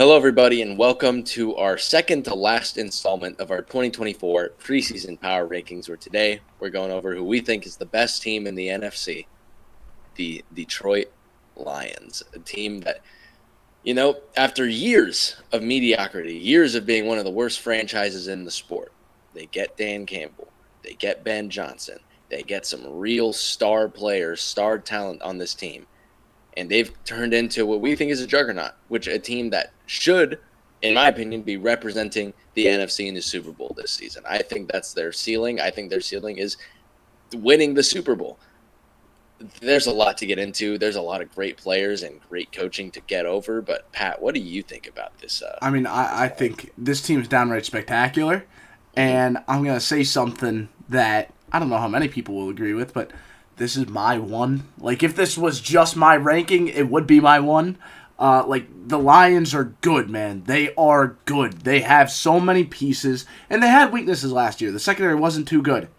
Hello, everybody, and welcome to our second to last installment of our 2024 preseason power rankings. Where today we're going over who we think is the best team in the NFC, the Detroit Lions, a team that, after years of mediocrity, years of being one of the worst franchises in the sport, they get Dan Campbell, they get Ben Johnson, they get some real star players, star talent on this team. And they've turned into what we think is a juggernaut, which a team that should, in my opinion, be representing the NFC in the Super Bowl this season. I think that's their ceiling. I think their ceiling is winning the Super Bowl. There's a lot to get into. There's a lot of great players and great coaching to get over. But, Pat, what do you think about this? I think this team is downright spectacular. And I'm going to say something that I don't know how many people will agree with, but this is my one. Like, if this was just my ranking, it would be my one. The Lions are good, man. They are good. They have so many pieces, and they had weaknesses last year. The secondary wasn't too good.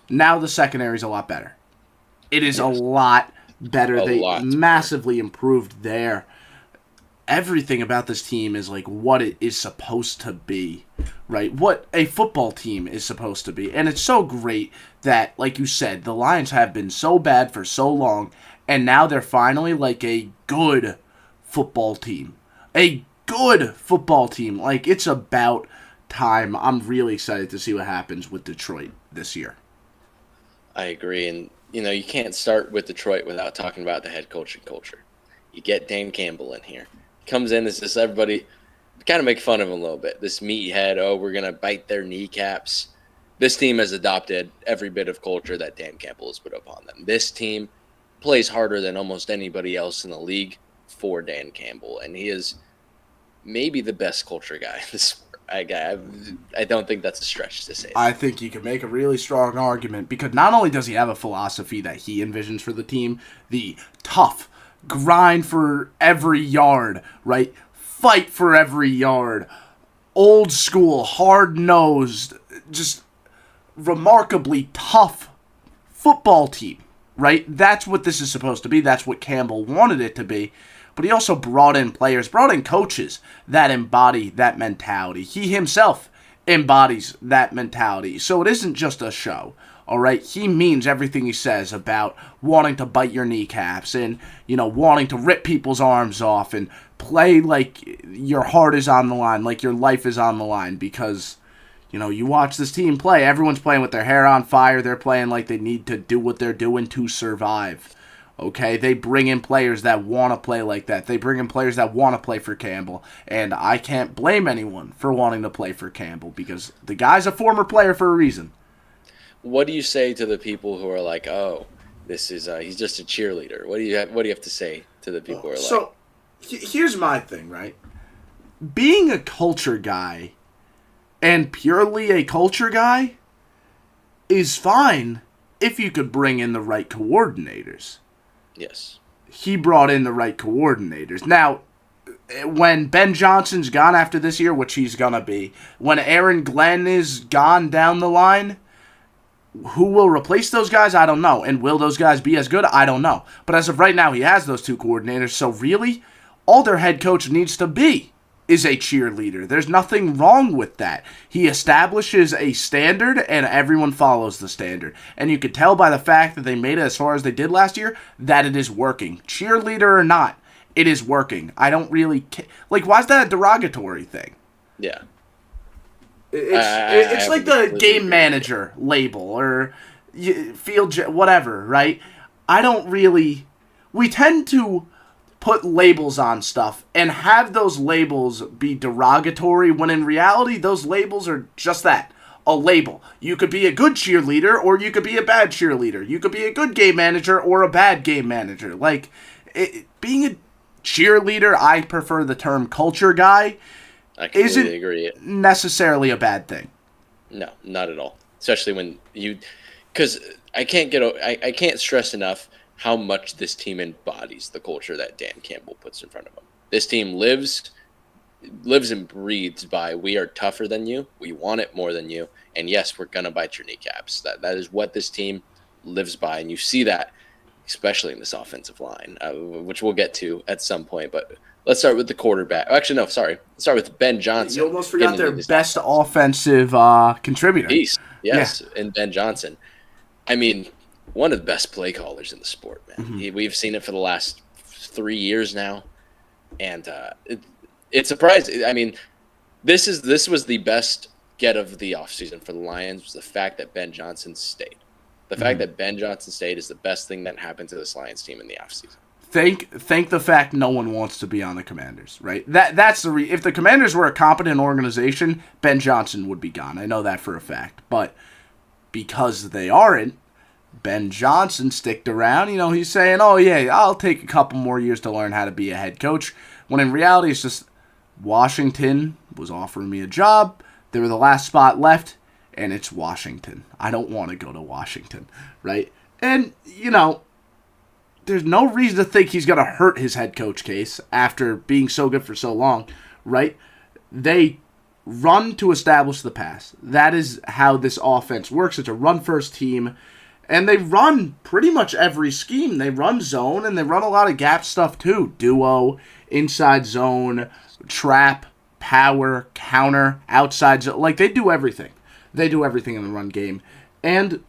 Now the secondary is a lot better. It is a lot better. They massively improved there. Everything about this team is like what it is supposed to be, right? What a football team is supposed to be. And it's so great that, like you said, the Lions have been so bad for so long, and now they're finally like a good football team. A good football team. Like, it's about time. I'm really excited to see what happens with Detroit this year. I agree. And, you can't start with Detroit without talking about the head coach and culture. You get Dan Campbell in here. Comes in as this everybody kind of make fun of him a little bit. This meathead, we're going to bite their kneecaps. This team has adopted every bit of culture that Dan Campbell has put upon them. This team plays harder than almost anybody else in the league for Dan Campbell, and he is maybe the best culture guy in the sport. I don't think that's a stretch to say that. I think you can make a really strong argument because not only does he have a philosophy that he envisions for the team, the tough grind for every yard, right? Fight for every yard. Old school, hard-nosed, just remarkably tough football team, right? That's what this is supposed to be. That's what Campbell wanted it to be. But he also brought in coaches that embody that mentality. He himself embodies that mentality. So it isn't just a show. All right, he means everything he says about wanting to bite your kneecaps and, wanting to rip people's arms off and play like your heart is on the line, like your life is on the line because, you watch this team play. Everyone's playing with their hair on fire. They're playing like they need to do what they're doing to survive. Okay, they bring in players that want to play like that. They bring in players that want to play for Campbell. And I can't blame anyone for wanting to play for Campbell because the guy's a former player for a reason. What do you say to the people who are like, "Oh, this is he's just a cheerleader"? What do you have to say to the people who are like? So, here's my thing, right? Being a culture guy and purely a culture guy is fine if you could bring in the right coordinators. Yes. He brought in the right coordinators. Now, when Ben Johnson's gone after this year, which he's gonna be, when Aaron Glenn is gone down the line, who will replace those guys? I don't know. And will those guys be as good? I don't know. But as of right now, he has those two coordinators. So really, all their head coach needs to be is a cheerleader. There's nothing wrong with that. He establishes a standard, and everyone follows the standard. And you can tell by the fact that they made it as far as they did last year that it is working. Cheerleader or not, it is working. I don't really care. Like, why is that a derogatory thing? Yeah. It's like the game manager label or field whatever, right? I don't really. We tend to put labels on stuff and have those labels be derogatory when in reality those labels are just that, a label. You could be a good cheerleader or you could be a bad cheerleader. You could be a good game manager or a bad game manager. Like, being a cheerleader, I prefer the term culture guy. I completely agree. Necessarily a bad thing. No, not at all. Especially when because I can't stress enough how much this team embodies the culture that Dan Campbell puts in front of them. This team lives and breathes by we are tougher than you, we want it more than you, and yes, we're gonna bite your kneecaps. That is what this team lives by, and you see that especially in this offensive line, which we'll get to at some point. But Let's start with the quarterback. Actually, no, sorry. Let's start with Ben Johnson. You almost forgot their best offensive contributor. Piece, yes, Yeah. and Ben Johnson. I mean, one of the best play callers in the sport, man. Mm-hmm. We've seen it for the last 3 years now, and it's surprising. I mean, this was the best get of the offseason for the Lions, was the fact that Ben Johnson stayed. The fact that Ben Johnson stayed is the best thing that happened to this Lions team in the offseason. Thank the fact no one wants to be on the Commanders, right? That's the if the Commanders were a competent organization, Ben Johnson would be gone. I know that for a fact. But because they aren't, Ben Johnson sticked around. You know, he's saying, "Oh yeah, I'll take a couple more years to learn how to be a head coach." When in reality, it's just Washington was offering me a job. They were the last spot left, and it's Washington. I don't want to go to Washington, right? And you know, there's no reason to think he's going to hurt his head coach case after being so good for so long, right? They run to establish the pass. That is how this offense works. It's a run-first team, and they run pretty much every scheme. They run zone, and they run a lot of gap stuff too. Duo, inside zone, trap, power, counter, outside zone. Like, they do everything. They do everything in the run game. And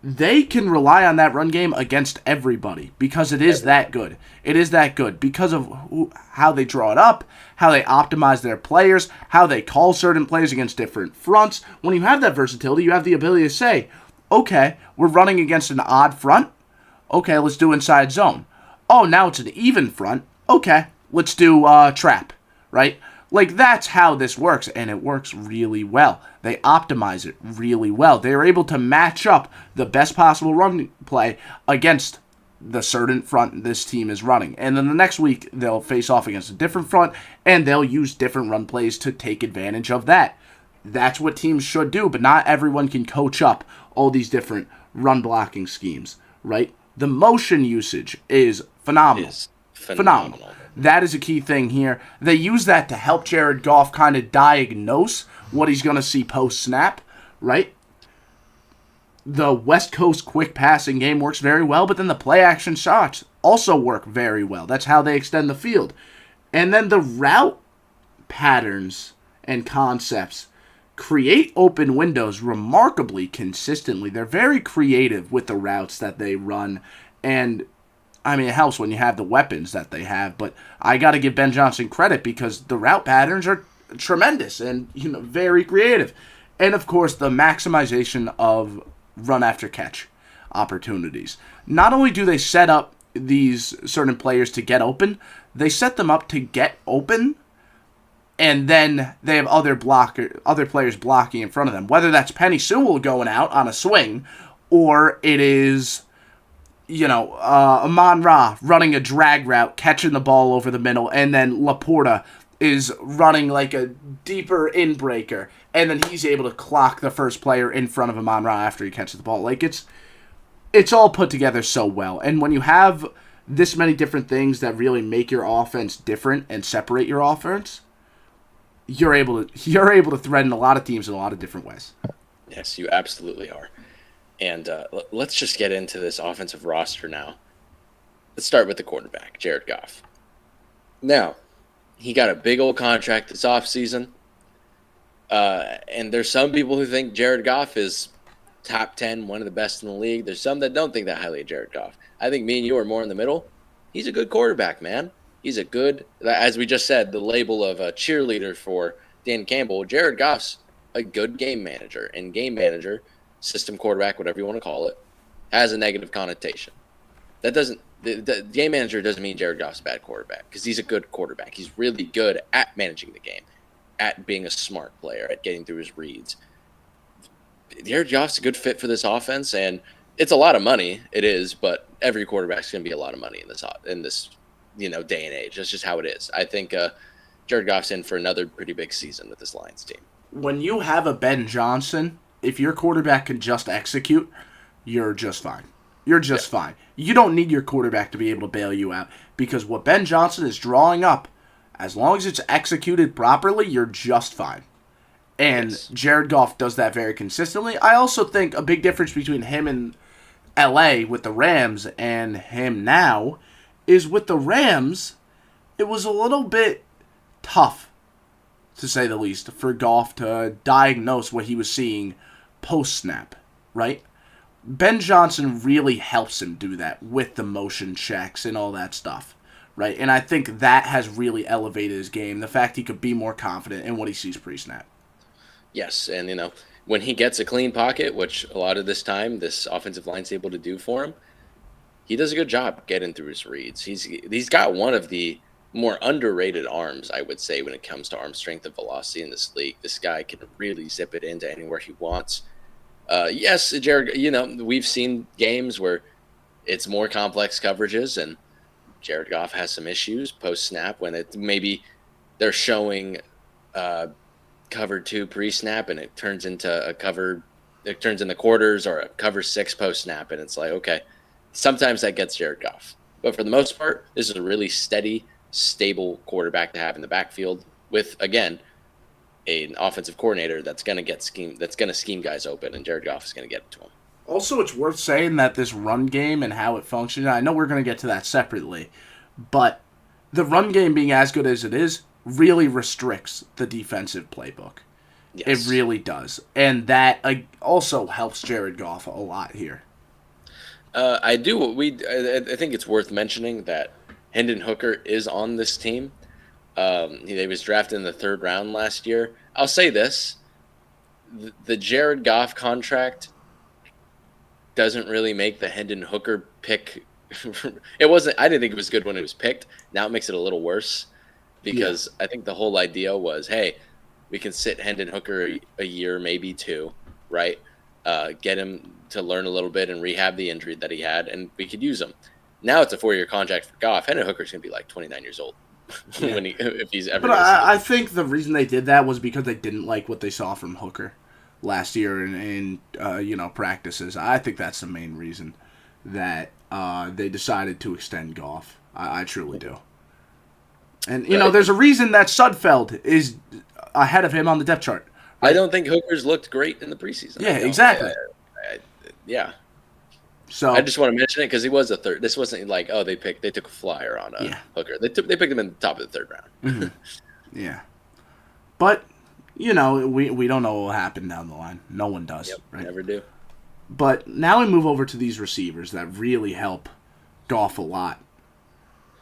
they can rely on that run game against everybody because it is that good. It is that good because of how they draw it up, how they optimize their players, how they call certain plays against different fronts. When you have that versatility, you have the ability to say, okay, we're running against an odd front. Okay, let's do inside zone. Oh, now it's an even front. Okay, let's do trap, right? Like, that's how this works, and it works really well. They optimize it really well. They are able to match up the best possible run play against the certain front this team is running. And then the next week, they'll face off against a different front, and they'll use different run plays to take advantage of that. That's what teams should do, but not everyone can coach up all these different run blocking schemes, right? The motion usage is phenomenal. Phenomenal. That is a key thing here. They use that to help Jared Goff kind of diagnose what he's going to see post-snap, right? The West Coast quick passing game works very well, but then the play-action shots also work very well. That's how they extend the field. And then the route patterns and concepts create open windows remarkably consistently. They're very creative with the routes that they run, and I mean, it helps when you have the weapons that they have, but I got to give Ben Johnson credit because the route patterns are tremendous and, you know, very creative. And, of course, the maximization of run after catch opportunities. Not only do they set up these certain players to get open, they set them up to get open, and then they have other players blocking in front of them. Whether that's Penny Sewell going out on a swing, or it is, you know, Amon-Ra running a drag route, catching the ball over the middle, and then Laporta is running like a deeper in-breaker, and then he's able to clock the first player in front of Amon-Ra after he catches the ball. Like, it's all put together so well. And when you have this many different things that really make your offense different and separate your offense, you're able to threaten a lot of teams in a lot of different ways. Yes, you absolutely are. And let's just get into this offensive roster now. Let's start with the quarterback, Jared Goff. Now, he got a big old contract this offseason. And there's some people who think Jared Goff is top 10, one of the best in the league. There's some that don't think that highly of Jared Goff. I think me and you are more in the middle. He's a good quarterback, man. He's a good, as we just said, the label of a cheerleader for Dan Campbell. Jared Goff's a good game manager. And game manager, system quarterback, whatever you want to call it, has a negative connotation. That doesn't, the game manager doesn't mean Jared Goff's a bad quarterback, because he's a good quarterback. He's really good at managing the game, at being a smart player, at getting through his reads. Jared Goff's a good fit for this offense, and it's a lot of money. It is, but every quarterback's going to be a lot of money in this day and age. That's just how it is. I think Jared Goff's in for another pretty big season with this Lions team. When you have a Ben Johnson, if your quarterback can just execute, you're just fine. You're just fine. You don't need your quarterback to be able to bail you out, because what Ben Johnson is drawing up, as long as it's executed properly, you're just fine. And Jared Goff does that very consistently. I also think a big difference between him and LA with the Rams and him now is with the Rams, it was a little bit tough, to say the least, for Goff to diagnose what he was seeing post-snap, right? Ben Johnson really helps him do that with the motion checks and all that stuff, right? And I think that has really elevated his game, the fact he could be more confident in what he sees pre-snap. Yes, and when he gets a clean pocket, which a lot of this time this offensive line's able to do for him, he does a good job getting through his reads. He's got one of the more underrated arms, I would say, when it comes to arm strength and velocity in this league. This guy can really zip it into anywhere he wants. Yes, Jared, we've seen games where it's more complex coverages, and Jared Goff has some issues post-snap when maybe they're showing cover 2 pre-snap and it turns into quarters or a cover 6 post-snap, and it's like, okay, sometimes that gets Jared Goff. But for the most part, this is a really steady, stable quarterback to have in the backfield with, again, an offensive coordinator that's going to scheme guys open, and Jared Goff is going to get it to him. Also, it's worth saying that this run game and how it functions, I know we're going to get to that separately, but the run game being as good as it is really restricts the defensive playbook. Yes. It really does. And that also helps Jared Goff a lot here. I think it's worth mentioning that Hendon Hooker is on this team. He was drafted in the 3rd round last year. I'll say this. The Jared Goff contract doesn't really make the Hendon Hooker pick. I didn't think it was good when it was picked. Now it makes it a little worse because I think the whole idea was, hey, we can sit Hendon Hooker a year, maybe 2, right? Get him to learn a little bit and rehab the injury that he had, and we could use him. Now it's a 4-year contract for Goff. Hendon Hooker's going to be like 29 years old. Yeah. If he's ever. But I think the reason they did that was because they didn't like what they saw from Hooker last year in practices. I think that's the main reason that they decided to extend Goff. I truly do. And there's a reason that Sudfeld is ahead of him on the depth chart. Right? I don't think Hooker's looked great in the preseason. Yeah, exactly. Yeah. So I just want to mention it because he was a 3rd. This wasn't like, they took a flyer on Hooker. They picked him in the top of the 3rd round. Mm-hmm. Yeah, but we don't know what will happen down the line. No one does. Yep, right? Never do. But now we move over to these receivers that really help Goff a lot.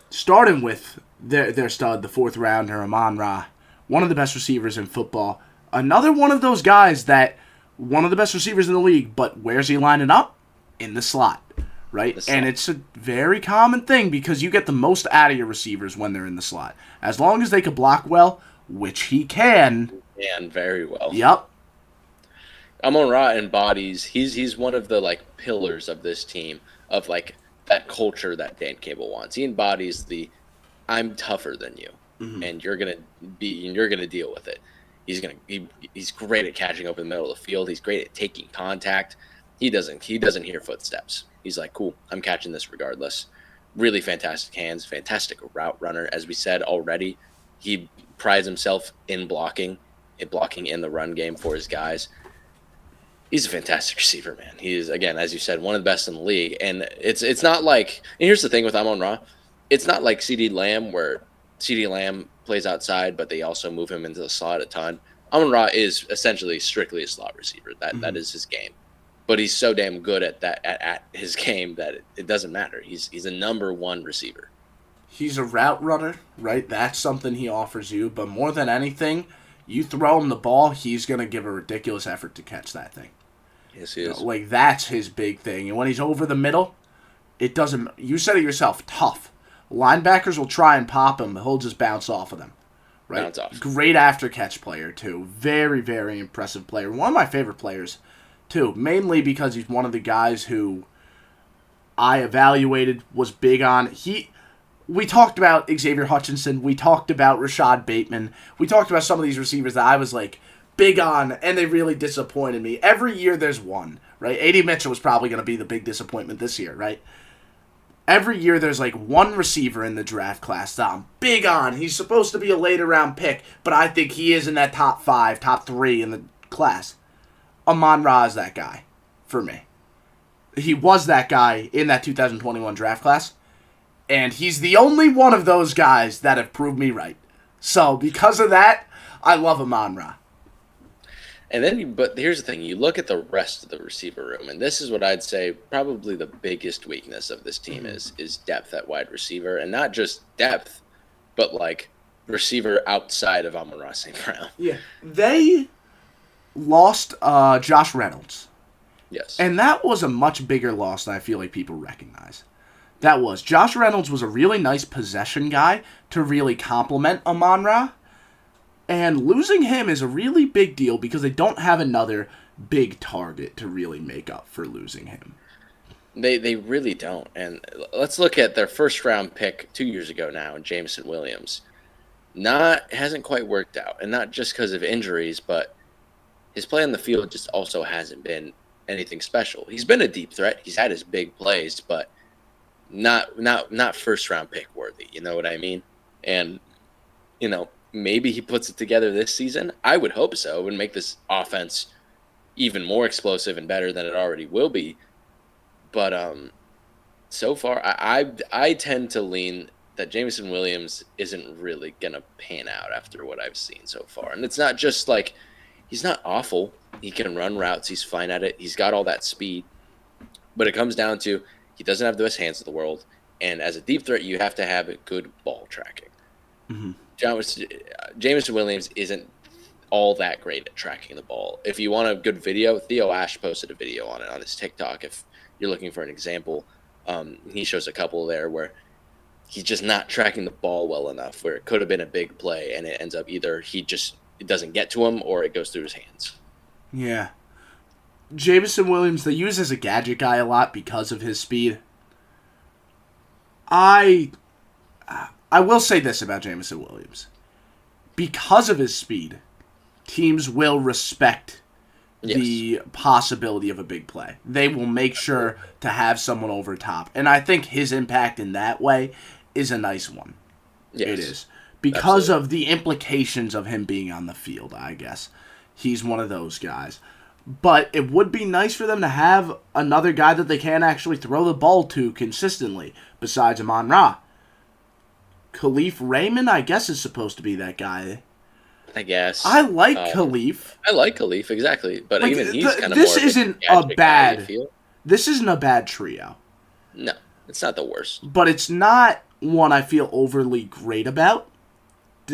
Starting with their stud, the 4th rounder, Amon-Ra, one of the best receivers in football. Another one of those guys one of the best receivers in the league, but where's he lining up? In the slot, right? And it's a very common thing because you get the most out of your receivers when they're in the slot. As long as they can block well, which he can. And very well. Yep. Amon-Ra embodies, he's one of the pillars of this team, of that culture that Dan Campbell wants. He embodies the I'm tougher than you, and you're gonna deal with it. He's great at catching up in the middle of the field. He's great at taking contact. He doesn't hear footsteps. He's like, cool, I'm catching this regardless. Really fantastic hands, fantastic route runner. As we said already, he prides himself in blocking in the run game for his guys. He's a fantastic receiver, man. He is, again, as you said, one of the best in the league. And it's not like – and here's the thing with Amon-Ra. It's not like CeeDee Lamb where CeeDee Lamb plays outside, but they also move him into the slot a ton. Amon-Ra is essentially strictly a slot receiver. That is his game. But he's so damn good at his game that it doesn't matter. He's a number 1 receiver. He's a route runner, right? That's something he offers you. But more than anything, you throw him the ball, he's going to give a ridiculous effort to catch that thing. Yes, he is. That's his big thing. And when he's over the middle, it doesn't – you said it yourself, tough. Linebackers will try and pop him, but he'll just bounce off of them. Right? Bounce off. Great after-catch player, too. Very, very impressive player. One of my favorite players, too, mainly because he's one of the guys who I evaluated, was big on. We talked about Xavier Hutchinson. We talked about Rashad Bateman. We talked about some of these receivers that I was big on, and they really disappointed me. Every year there's one, right? A.D. Mitchell was probably going to be the big disappointment this year, right? Every year there's one receiver in the draft class that I'm big on. He's supposed to be a later round pick, but I think he is in that top 5, top 3 in the class. Amon-Ra is that guy for me. He was that guy in that 2021 draft class, And he's the only one of those guys that have proved me right. So because of that, I love Amon-Ra. And then, but here's the thing: you look at the rest of the receiver room, and this is what I'd say probably the biggest weakness of this team is depth at wide receiver, and not just depth, but like receiver outside of Amon-Ra St. Brown. Yeah, they lost Josh Reynolds. Yes, and that was a much bigger loss than I feel like people recognize. That was Josh Reynolds was a really nice possession guy to really complement Amon-Ra. And losing him is a really big deal because they don't have another big target to really make up for losing him. They really don't. And let's look at their first round pick 2 years ago now, Jameson Williams. Hasn't quite worked out, and not just because of injuries, but his play on the field just also hasn't been anything special. He's been a deep threat. He's had his big plays, but not first round pick worthy. You know what I mean? And maybe he puts it together this season. I would hope so. It would make this offense even more explosive and better than it already will be. But so far, I tend to lean that Jameson Williams isn't really going to pan out after what I've seen so far. And it's not just like he's not awful. He can run routes. He's fine at it. He's got all that speed. But it comes down to he doesn't have the best hands in the world. And as a deep threat, you have to have good ball tracking. Mm-hmm. Jameson Williams isn't all that great at tracking the ball. If you want a good video, Theo Ash posted a video on it on his TikTok. If you're looking for an example, he shows a couple there where he's just not tracking the ball well enough, where it could have been a big play, and it ends up either it doesn't get to him or it goes through his hands. Yeah. Jameson Williams, they use as a gadget guy a lot because of his speed. I will say this about Jameson Williams. Because of his speed, teams will respect the possibility of a big play. They will make sure to have someone over top. And I think his impact in that way is a nice one. Yes. It is. Because of the implications of him being on the field, I guess. He's one of those guys. But it would be nice for them to have another guy that they can actually throw the ball to consistently, besides Amon-Ra. Kalif Raymond, I guess, is supposed to be that guy. I guess. I like Kalif. I like Kalif, exactly. But like, even he's kind of this more isn't a bad. This isn't a bad trio. No, it's not the worst. But it's not one I feel overly great about.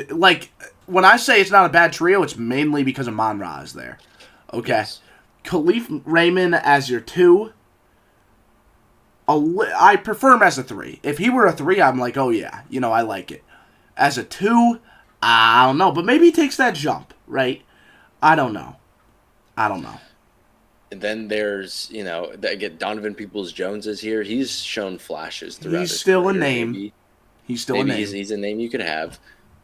Like, when I say it's not a bad trio, it's mainly because Amon-Ra is there. Okay. Yes. Kalif Raymond as your 2. I prefer him as a 3. If he were a 3, I'm like, oh yeah, I like it. As a 2, I don't know, but maybe he takes that jump, right? I don't know. And then there's, again, Donovan Peoples-Jones is here. He's shown flashes throughout his still career. A name. He's still a name. He's a name you could have.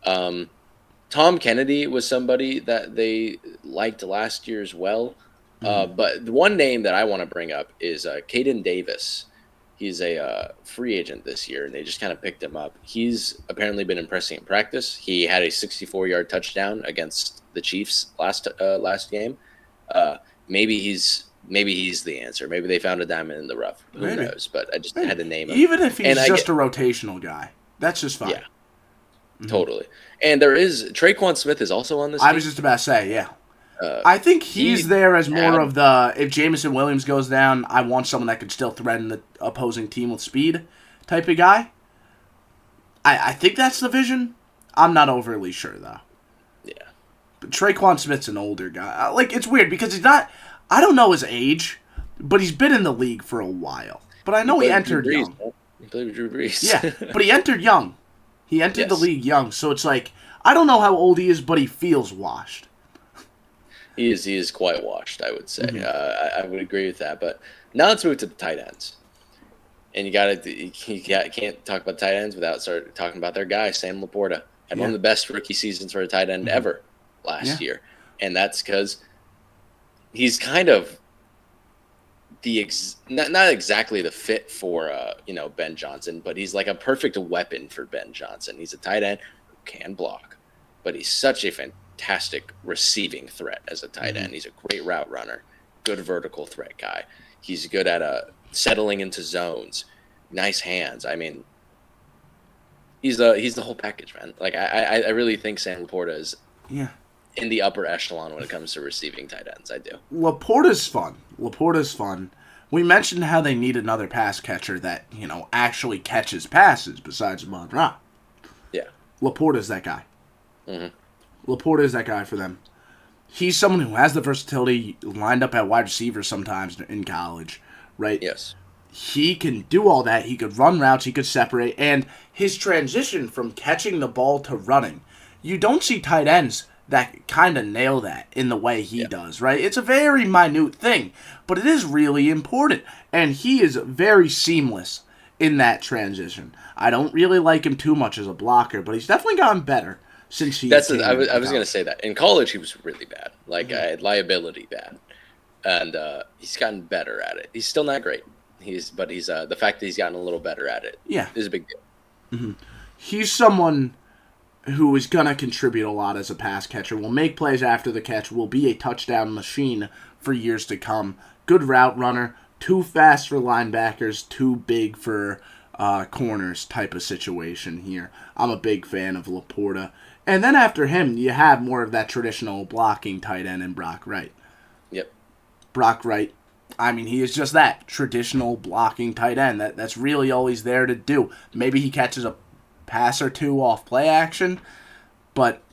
Tom Kennedy was somebody that they liked last year as well. But the one name that I want to bring up is Caden Davis. He's a free agent this year, and they just kind of picked him up. He's apparently been impressing in practice. He had a 64-yard touchdown against the Chiefs last game. Maybe he's the answer. Maybe they found a diamond in the rough. Who knows? But I just had to name him. Even if he's just a rotational guy, that's just fine. Yeah, totally. And there is Traquan Smith is also on this team. I was just about to say, yeah. I think he's there as more of the, if Jameson Williams goes down, I want someone that could still threaten the opposing team with speed type of guy. I think that's the vision. I'm not overly sure, though. Yeah. But Traquan Smith's an older guy. Like, it's weird because he's not, I don't know his age, but he's been in the league for a while. But I know he entered young. He played with Drew Brees. Yeah, but he entered young. He entered the league young, so it's like, I don't know how old he is, but he feels washed. He is quite washed, I would say. I would agree with that. But now let's move to the tight ends. And you can't talk about tight ends without talking about their guy, Sam Laporta. Had one of the best rookie seasons for a tight end ever last year. And that's because he's kind of not exactly the fit for Ben Johnson, but he's like a perfect weapon for Ben Johnson. He's a tight end who can block, but he's such a fantastic receiving threat as a tight end. He's a great route runner, good vertical threat guy. He's good at settling into zones, nice hands. I mean, He's the whole package, man. Like I really think Sam Laporta is Yeah. in the upper echelon when it comes to receiving tight ends. I do. Laporta's fun. We mentioned how they need another pass catcher that, actually catches passes besides Amon Ra. Yeah. Laporta's that guy. Mm-hmm. Laporta is that guy for them. He's someone who has the versatility, lined up at wide receiver sometimes in college, right? Yes. He can do all that. He could run routes. He could separate. And his transition from catching the ball to running, you don't see tight ends that kind of nail that in the way he does, right? It's a very minute thing, but it is really important. And he is very seamless in that transition. I don't really like him too much as a blocker, but he's definitely gotten better since he. I was going to say that in college he was really bad, like liability bad, and he's gotten better at it. He's still not great. He's the fact that he's gotten a little better at it. Yeah, is a big deal. Mm-hmm. He's someone who is going to contribute a lot as a pass catcher. Will make plays after the catch. Will be a touchdown machine for years to come. Good route runner. Too fast for linebackers. Too big for corners type of situation here. I'm a big fan of Laporta. And then after him, you have more of that traditional blocking tight end in Brock Wright. Yep. Brock Wright, I mean, he is just that traditional blocking tight end. That's really all he's there to do. Maybe he catches a pass or two off play action, but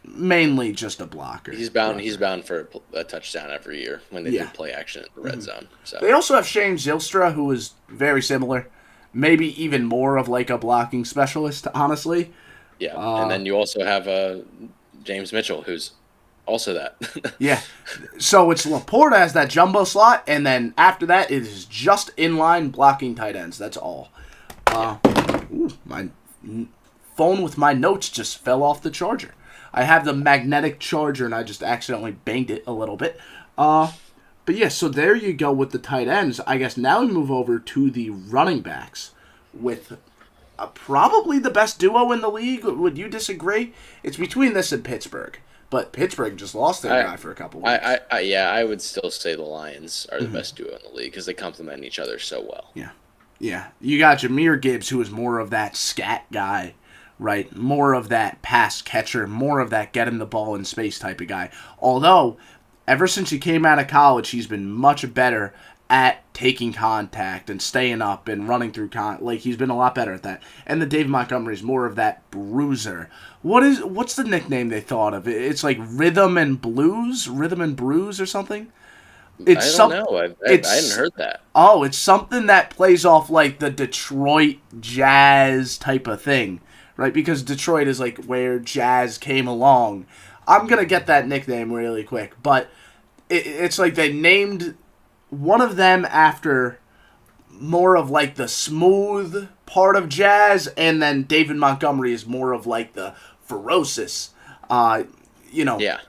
mainly just a blocker. He's bound for a touchdown every year when they do play action in the red zone. So they also have Shane Zylstra, who is very similar, maybe even more of like a blocking specialist, honestly. Yeah, and then you also have James Mitchell, who's also that. Yeah. So it's Laporta as that jumbo slot, and then after that, it is just inline blocking tight ends. That's all. My phone with my notes just fell off the charger. I have the magnetic charger, and I just accidentally banged it a little bit. But yeah, so there you go with the tight ends. I guess now we move over to the running backs with probably the best duo in the league. Would you disagree? It's between this and Pittsburgh. But Pittsburgh just lost their guy for a couple weeks. I would still say the Lions are the best duo in the league because they complement each other so well. Yeah. You got Jahmyr Gibbs, who is more of that scat guy, right? More of that pass catcher, more of that get him the ball in space type of guy. Although, ever since he came out of college, he's been much better at taking contact and staying up and running through he's been a lot better at that. And the Dave Montgomery is more of that bruiser. What's the nickname they thought of? It's like Rhythm and Bruise or something. I don't know. I hadn't heard that. Oh, it's something that plays off like the Detroit Jazz type of thing, right? Because Detroit is like where Jazz came along. I'm gonna get that nickname really quick, but it's like they named one of them after more of like the smooth part of Jazz, and then David Montgomery is more of like the ferocious,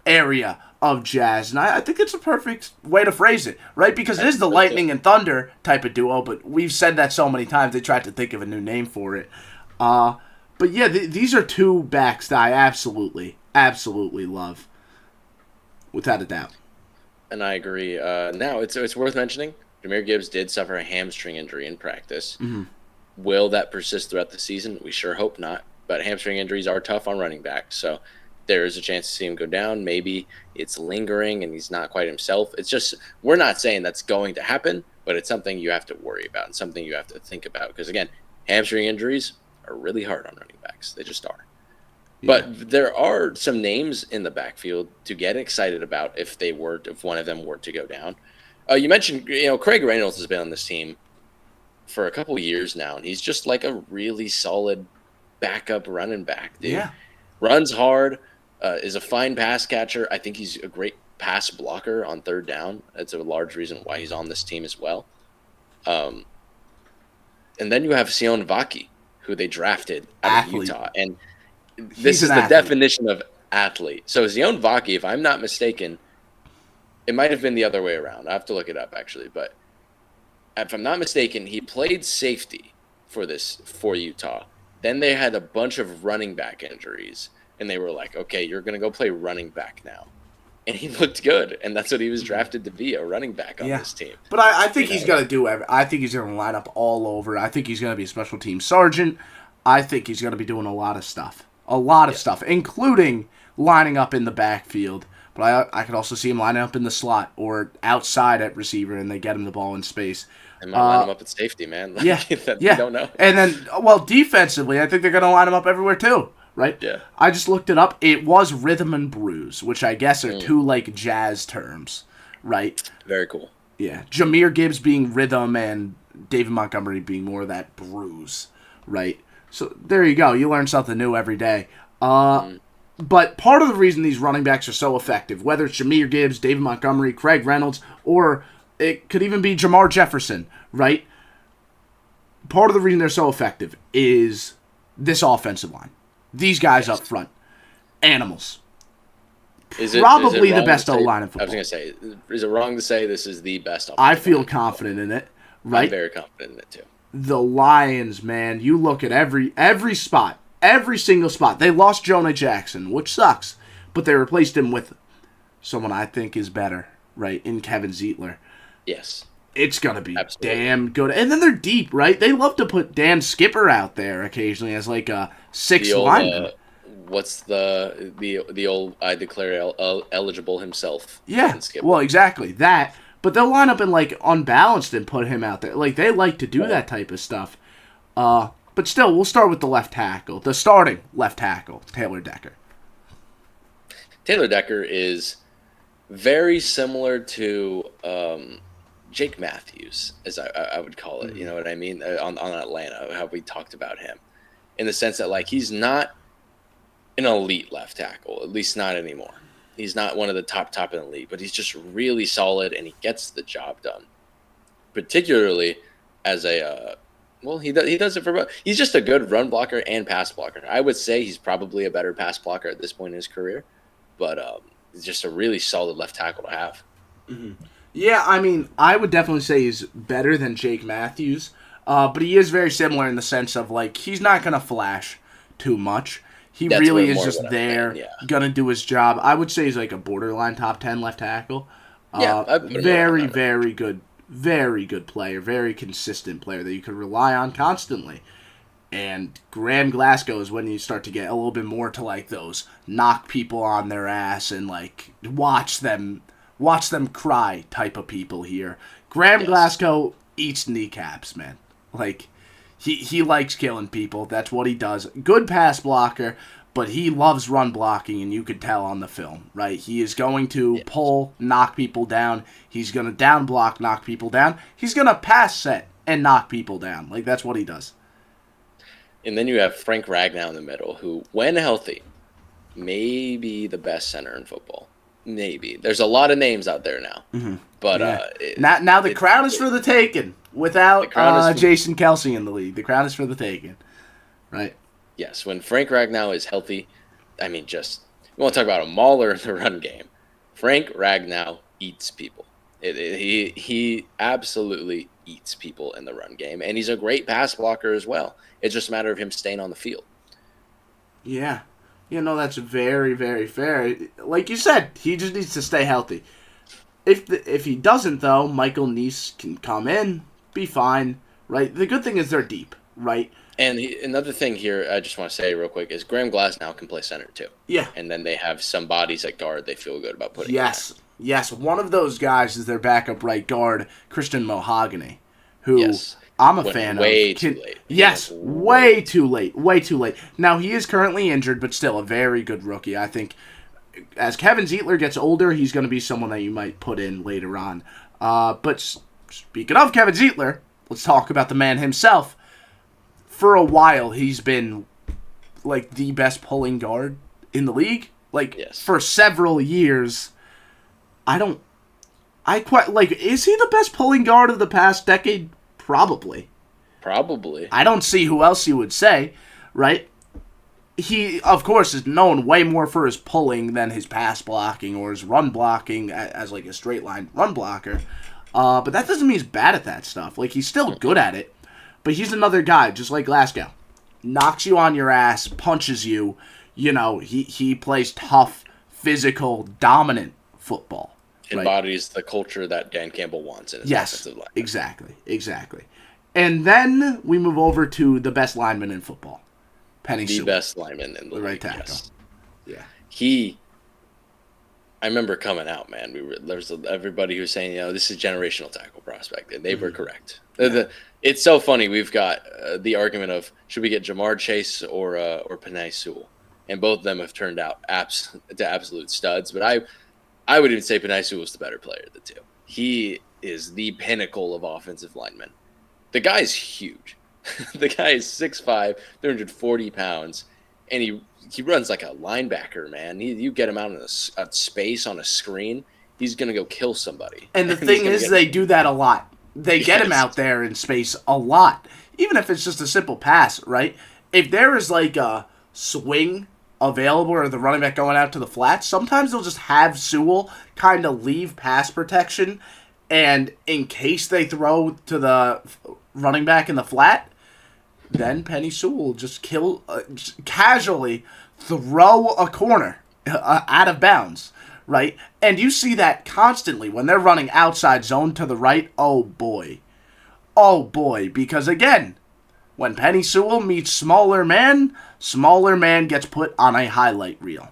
area of Jazz. And I think it's a perfect way to phrase it, right? Because it is the lightning and thunder type of duo, but we've said that so many times they tried to think of a new name for it. But yeah, these are two backs that I absolutely love, without a doubt. And I agree. Now, it's worth mentioning, Jahmyr Gibbs did suffer a hamstring injury in practice. Mm-hmm. Will that persist throughout the season? We sure hope not. But hamstring injuries are tough on running backs, so there is a chance to see him go down. Maybe it's lingering and he's not quite himself. It's just, we're not saying that's going to happen, but it's something you have to worry about and something you have to think about. Because, again, hamstring injuries are really hard on running backs. They just are. Yeah. But there are some names in the backfield to get excited about if one of them were to go down. You mentioned, Craig Reynolds has been on this team for a couple of years now, and he's just like a really solid backup running back, dude. Yeah. Runs hard, is a fine pass catcher. I think he's a great pass blocker on third down. That's a large reason why he's on this team as well. And then you have Sion Vaki, who they drafted out of Utah, and this is the definition of athlete. So Zion Vaki, if I'm not mistaken, it might have been the other way around. I have to look it up, actually. But if I'm not mistaken, he played safety for Utah. Then they had a bunch of running back injuries, and they were like, okay, you're going to go play running back now. And he looked good, and that's what he was drafted to be, a running back on this team. But I think he's going to do I think he's going to line up all over. I think he's going to be a special team sergeant. I think he's going to be doing a lot of stuff. A lot of stuff, including lining up in the backfield. But I could also see him lining up in the slot or outside at receiver, and they get him the ball in space. They might line him up at safety, man. Like, Yeah, You don't know. And then, well, defensively, I think they're going to line him up everywhere too, right? Yeah. I just looked it up. It was rhythm and bruise, which I guess are two like jazz terms, right? Very cool. Yeah, Jahmyr Gibbs being rhythm and David Montgomery being more of that bruise, right? So there you go. You learn something new every day. But part of the reason these running backs are so effective, whether it's Jahmyr Gibbs, David Montgomery, Craig Reynolds, or it could even be Jamar Jefferson, right? Part of the reason they're so effective is this offensive line. These guys up front. Animals. Probably the best O-line in football. I was going to say, is it wrong to say this is the best offensive I feel line confident in it, right? I'm very confident in it, too. The Lions, man, you look at every spot. Every single spot. They lost Jonah Jackson, which sucks. But they replaced him with someone I think is better, right, in Kevin Zeitler. Yes. It's going to be Absolutely. damn good. And then they're deep, right? They love to put Dan Skipper out there occasionally as like a sixth lineman. What's the old I declare eligible himself? Yeah, well, exactly. That. But they'll line up in like unbalanced and put him out there. Like, they like to do that type of stuff. But still, we'll start with the left tackle. The starting left tackle, Taylor Decker. Taylor Decker is very similar to Jake Matthews, as I would call it. You know what I mean? On Atlanta, how we talked about him. In the sense that, like, he's not an elite left tackle, at least not anymore. He's not one of the top in the league, but he's just really solid, and he gets the job done. Particularly as a he does it for both. He's just a good run blocker and pass blocker. I would say he's probably a better pass blocker at this point in his career, but he's just a really solid left tackle to have. Mm-hmm. Yeah, I mean, I would definitely say he's better than Jake Matthews, but he is very similar in the sense of, like, he's not going to flash too much. That's really is just there, going to do his job. I would say he's like a borderline top 10 left tackle. Very, very good. Very good player, very consistent player that you could rely on constantly. And Graham Glasgow is when you start to get a little bit more to like those knock people on their ass and like watch them cry type of people here. Graham Glasgow eats kneecaps, man. Like he likes killing people. That's what he does. Good pass blocker. But he loves run blocking, and you could tell on the film, right? He is going to pull, knock people down. He's going to down block, knock people down. He's going to pass set and knock people down. Like, that's what he does. And then you have Frank Ragnow in the middle, who, when healthy, may be the best center in football. Maybe. There's a lot of names out there now. Mm-hmm. But now the crown is for the taking. Without Jason Kelsey in the league, the crown is for the taking. Right? Yes, when Frank Ragnow is healthy, I mean, just, you want to talk about a mauler in the run game. Frank Ragnow eats people. He absolutely eats people in the run game, and he's a great pass blocker as well. It's just a matter of him staying on the field. Yeah. That's very, very fair. Like you said, he just needs to stay healthy. If he doesn't, though, Michael Neese can come in, be fine, right? The good thing is they're deep, right? And another thing here I just want to say real quick is Graham Glasgow can play center too. Yeah. And then they have some bodies at guard they feel good about putting in there. Yes. One of those guys is their backup right guard, Christian Mahogany, who I'm a fan of. Way too late. Yes, way too late. Way too late. Now, he is currently injured, but still a very good rookie. I think as Kevin Zeitler gets older, he's going to be someone that you might put in later on. But speaking of Kevin Zeitler, let's talk about the man himself. For a while, he's been, like, the best pulling guard in the league. Like, for several years. Is he the best pulling guard of the past decade? Probably. I don't see who else you would say, right? He, of course, is known way more for his pulling than his pass blocking or his run blocking as, like, a straight-line run blocker. But that doesn't mean he's bad at that stuff. Like, he's still good at it. But he's another guy, just like Glasgow. Knocks you on your ass, punches you. He plays tough, physical, dominant football. Embodies the culture that Dan Campbell wants in his offensive line. Exactly. And then we move over to the best lineman in football. Penei the Sewell, best lineman in the the right league. tackle. Yes. Yeah. I remember coming out, man. There's everybody who was saying, this is generational tackle prospect, and they were correct. Yeah. It's so funny. We've got the argument of should we get Jamar Chase or Penei Sewell, and both of them have turned out to absolute studs. But I would even say Penei Sewell was the better player of the two. He is the pinnacle of offensive linemen. The guy's huge. The guy is 6'5", 340 pounds, and he runs like a linebacker, man. You get him out in a space on a screen, he's going to go kill somebody. And the thing is, they do that a lot. They get him out there in space a lot, even if it's just a simple pass, right? If there is like a swing available or the running back going out to the flats, sometimes they'll just have Sewell kind of leave pass protection, and in case they throw to the running back in the flat, then Penei Sewell will just casually throw a corner out of bounds, right? And you see that constantly when they're running outside zone to the right. Oh boy, because again, when Penei Sewell meets smaller man gets put on a highlight reel.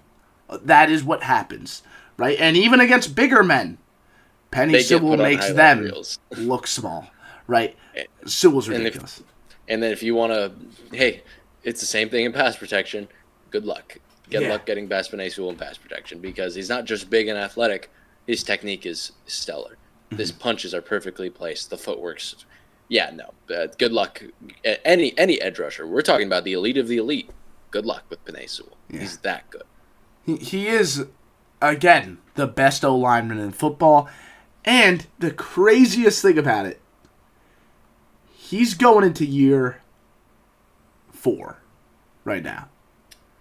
That is what happens, right? And even against bigger men, Penei Sewell makes them look small, right? Sewell's ridiculous. And then if you want to, hey, it's the same thing in pass protection. Good luck. Good luck getting past Penei Sewell in pass protection because he's not just big and athletic. His technique is stellar. His punches are perfectly placed. The footwork's, good luck. Any edge rusher. We're talking about the elite of the elite. Good luck with Penei Sewell. Yeah. He's that good. He is, again, the best O-lineman in football. And the craziest thing about it, he's going into year 4 right now.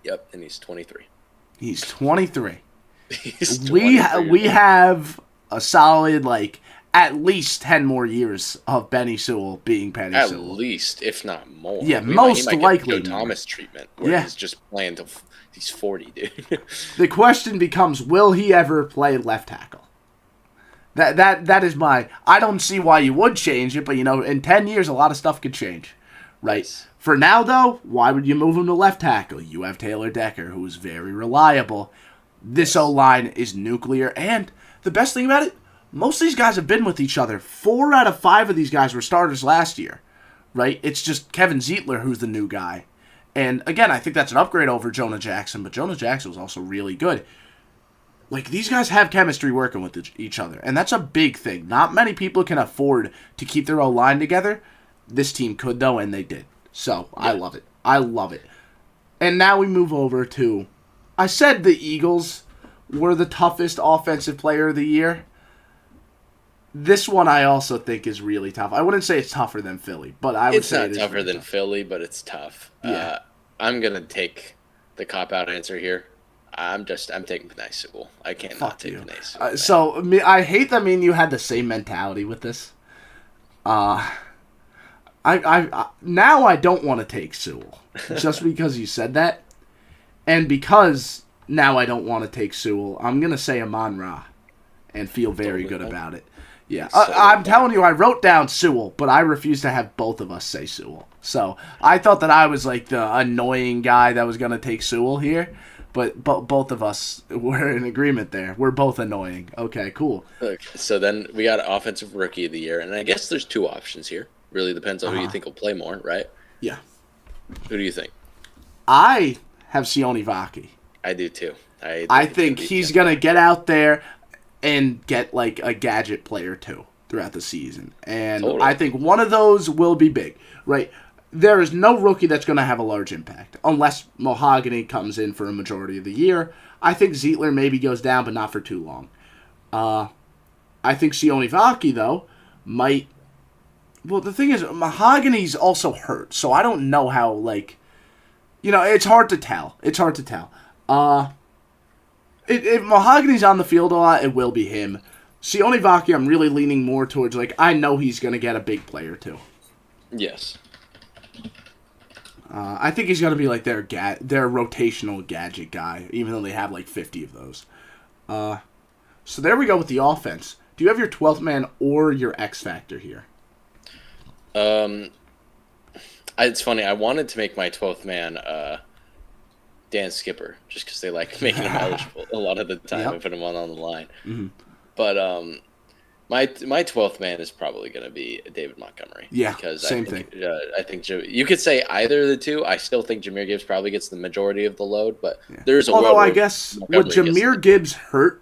Yep, and he's 23. He's 23. He's 23. We have a solid, at least 10 more years of Penei Sewell being Penei Sewell. At least, if not more. Yeah, most likely. Get Joe Thomas treatment, where he's just playing till he's 40, dude. The question becomes, will he ever play left tackle? That is I don't see why you would change it, but in 10 years a lot of stuff could change, right? Yes. For now though, why would you move him to left tackle? You have Taylor Decker, who is very reliable. This O-line is nuclear, and the best thing about it, most of these guys have been with each other. 4 out of 5 of these guys were starters last year, right? It's just Kevin Zeitler who's the new guy. And again, I think that's an upgrade over Jonah Jackson, but Jonah Jackson was also really good. These guys have chemistry working with each other, and that's a big thing. Not many people can afford to keep their O-line together. This team could, though, and they did. So, I love it. I love it. And now we move over to... I said the Eagles were the toughest offensive player of the year. This one I also think is really tough. I wouldn't say it's tougher than Philly, but I would say it's not tougher than Philly, but it's tough. Yeah. I'm going to take the cop-out answer here. I'm taking Penei Sewell. I can't not take Penei Sewell. I hate that me and you had the same mentality with this. I now I don't want to take Sewell just because you said that, and because now I don't want to take Sewell, I'm gonna say Amon-Ra, and feel very good about it. Yeah, I'm telling you, I wrote down Sewell, but I refuse to have both of us say Sewell. So I thought that I was the annoying guy that was gonna take Sewell here. But both of us were in agreement there. We're both annoying. Okay, cool. Okay, so then we got Offensive Rookie of the Year, and I guess there's 2 options here. Really depends on who you think will play more, right? Yeah. Who do you think? I have Sione Vaki. I do too. I think he's going to get out there and get a gadget player too throughout the season. And totally. I think one of those will be big, right? There is no rookie that's going to have a large impact unless Mahogany comes in for a majority of the year. I think Zeitler maybe goes down, but not for too long. I think Sione Vaki, though, might... Well, the thing is, Mahogany's also hurt, so I don't know how, it's hard to tell. It's hard to tell. If Mahogany's on the field a lot, it will be him. Sione Vaki, I'm really leaning more towards, I know he's going to get a big player, too. Yes. I think he's going to be their rotational gadget guy, even though they have 50 of those. So there we go with the offense. Do you have your 12th man or your X Factor here? It's funny. I wanted to make my 12th man Dan Skipper, just because they like making him eligible a lot of the time and put him on the line. Mm-hmm. But my 12th man is probably going to be David Montgomery. Yeah, because same thing. I think you could say either of the two. I still think Jahmyr Gibbs probably gets the majority of the load, but there's a Although I guess with Jahmyr Gibbs hurt,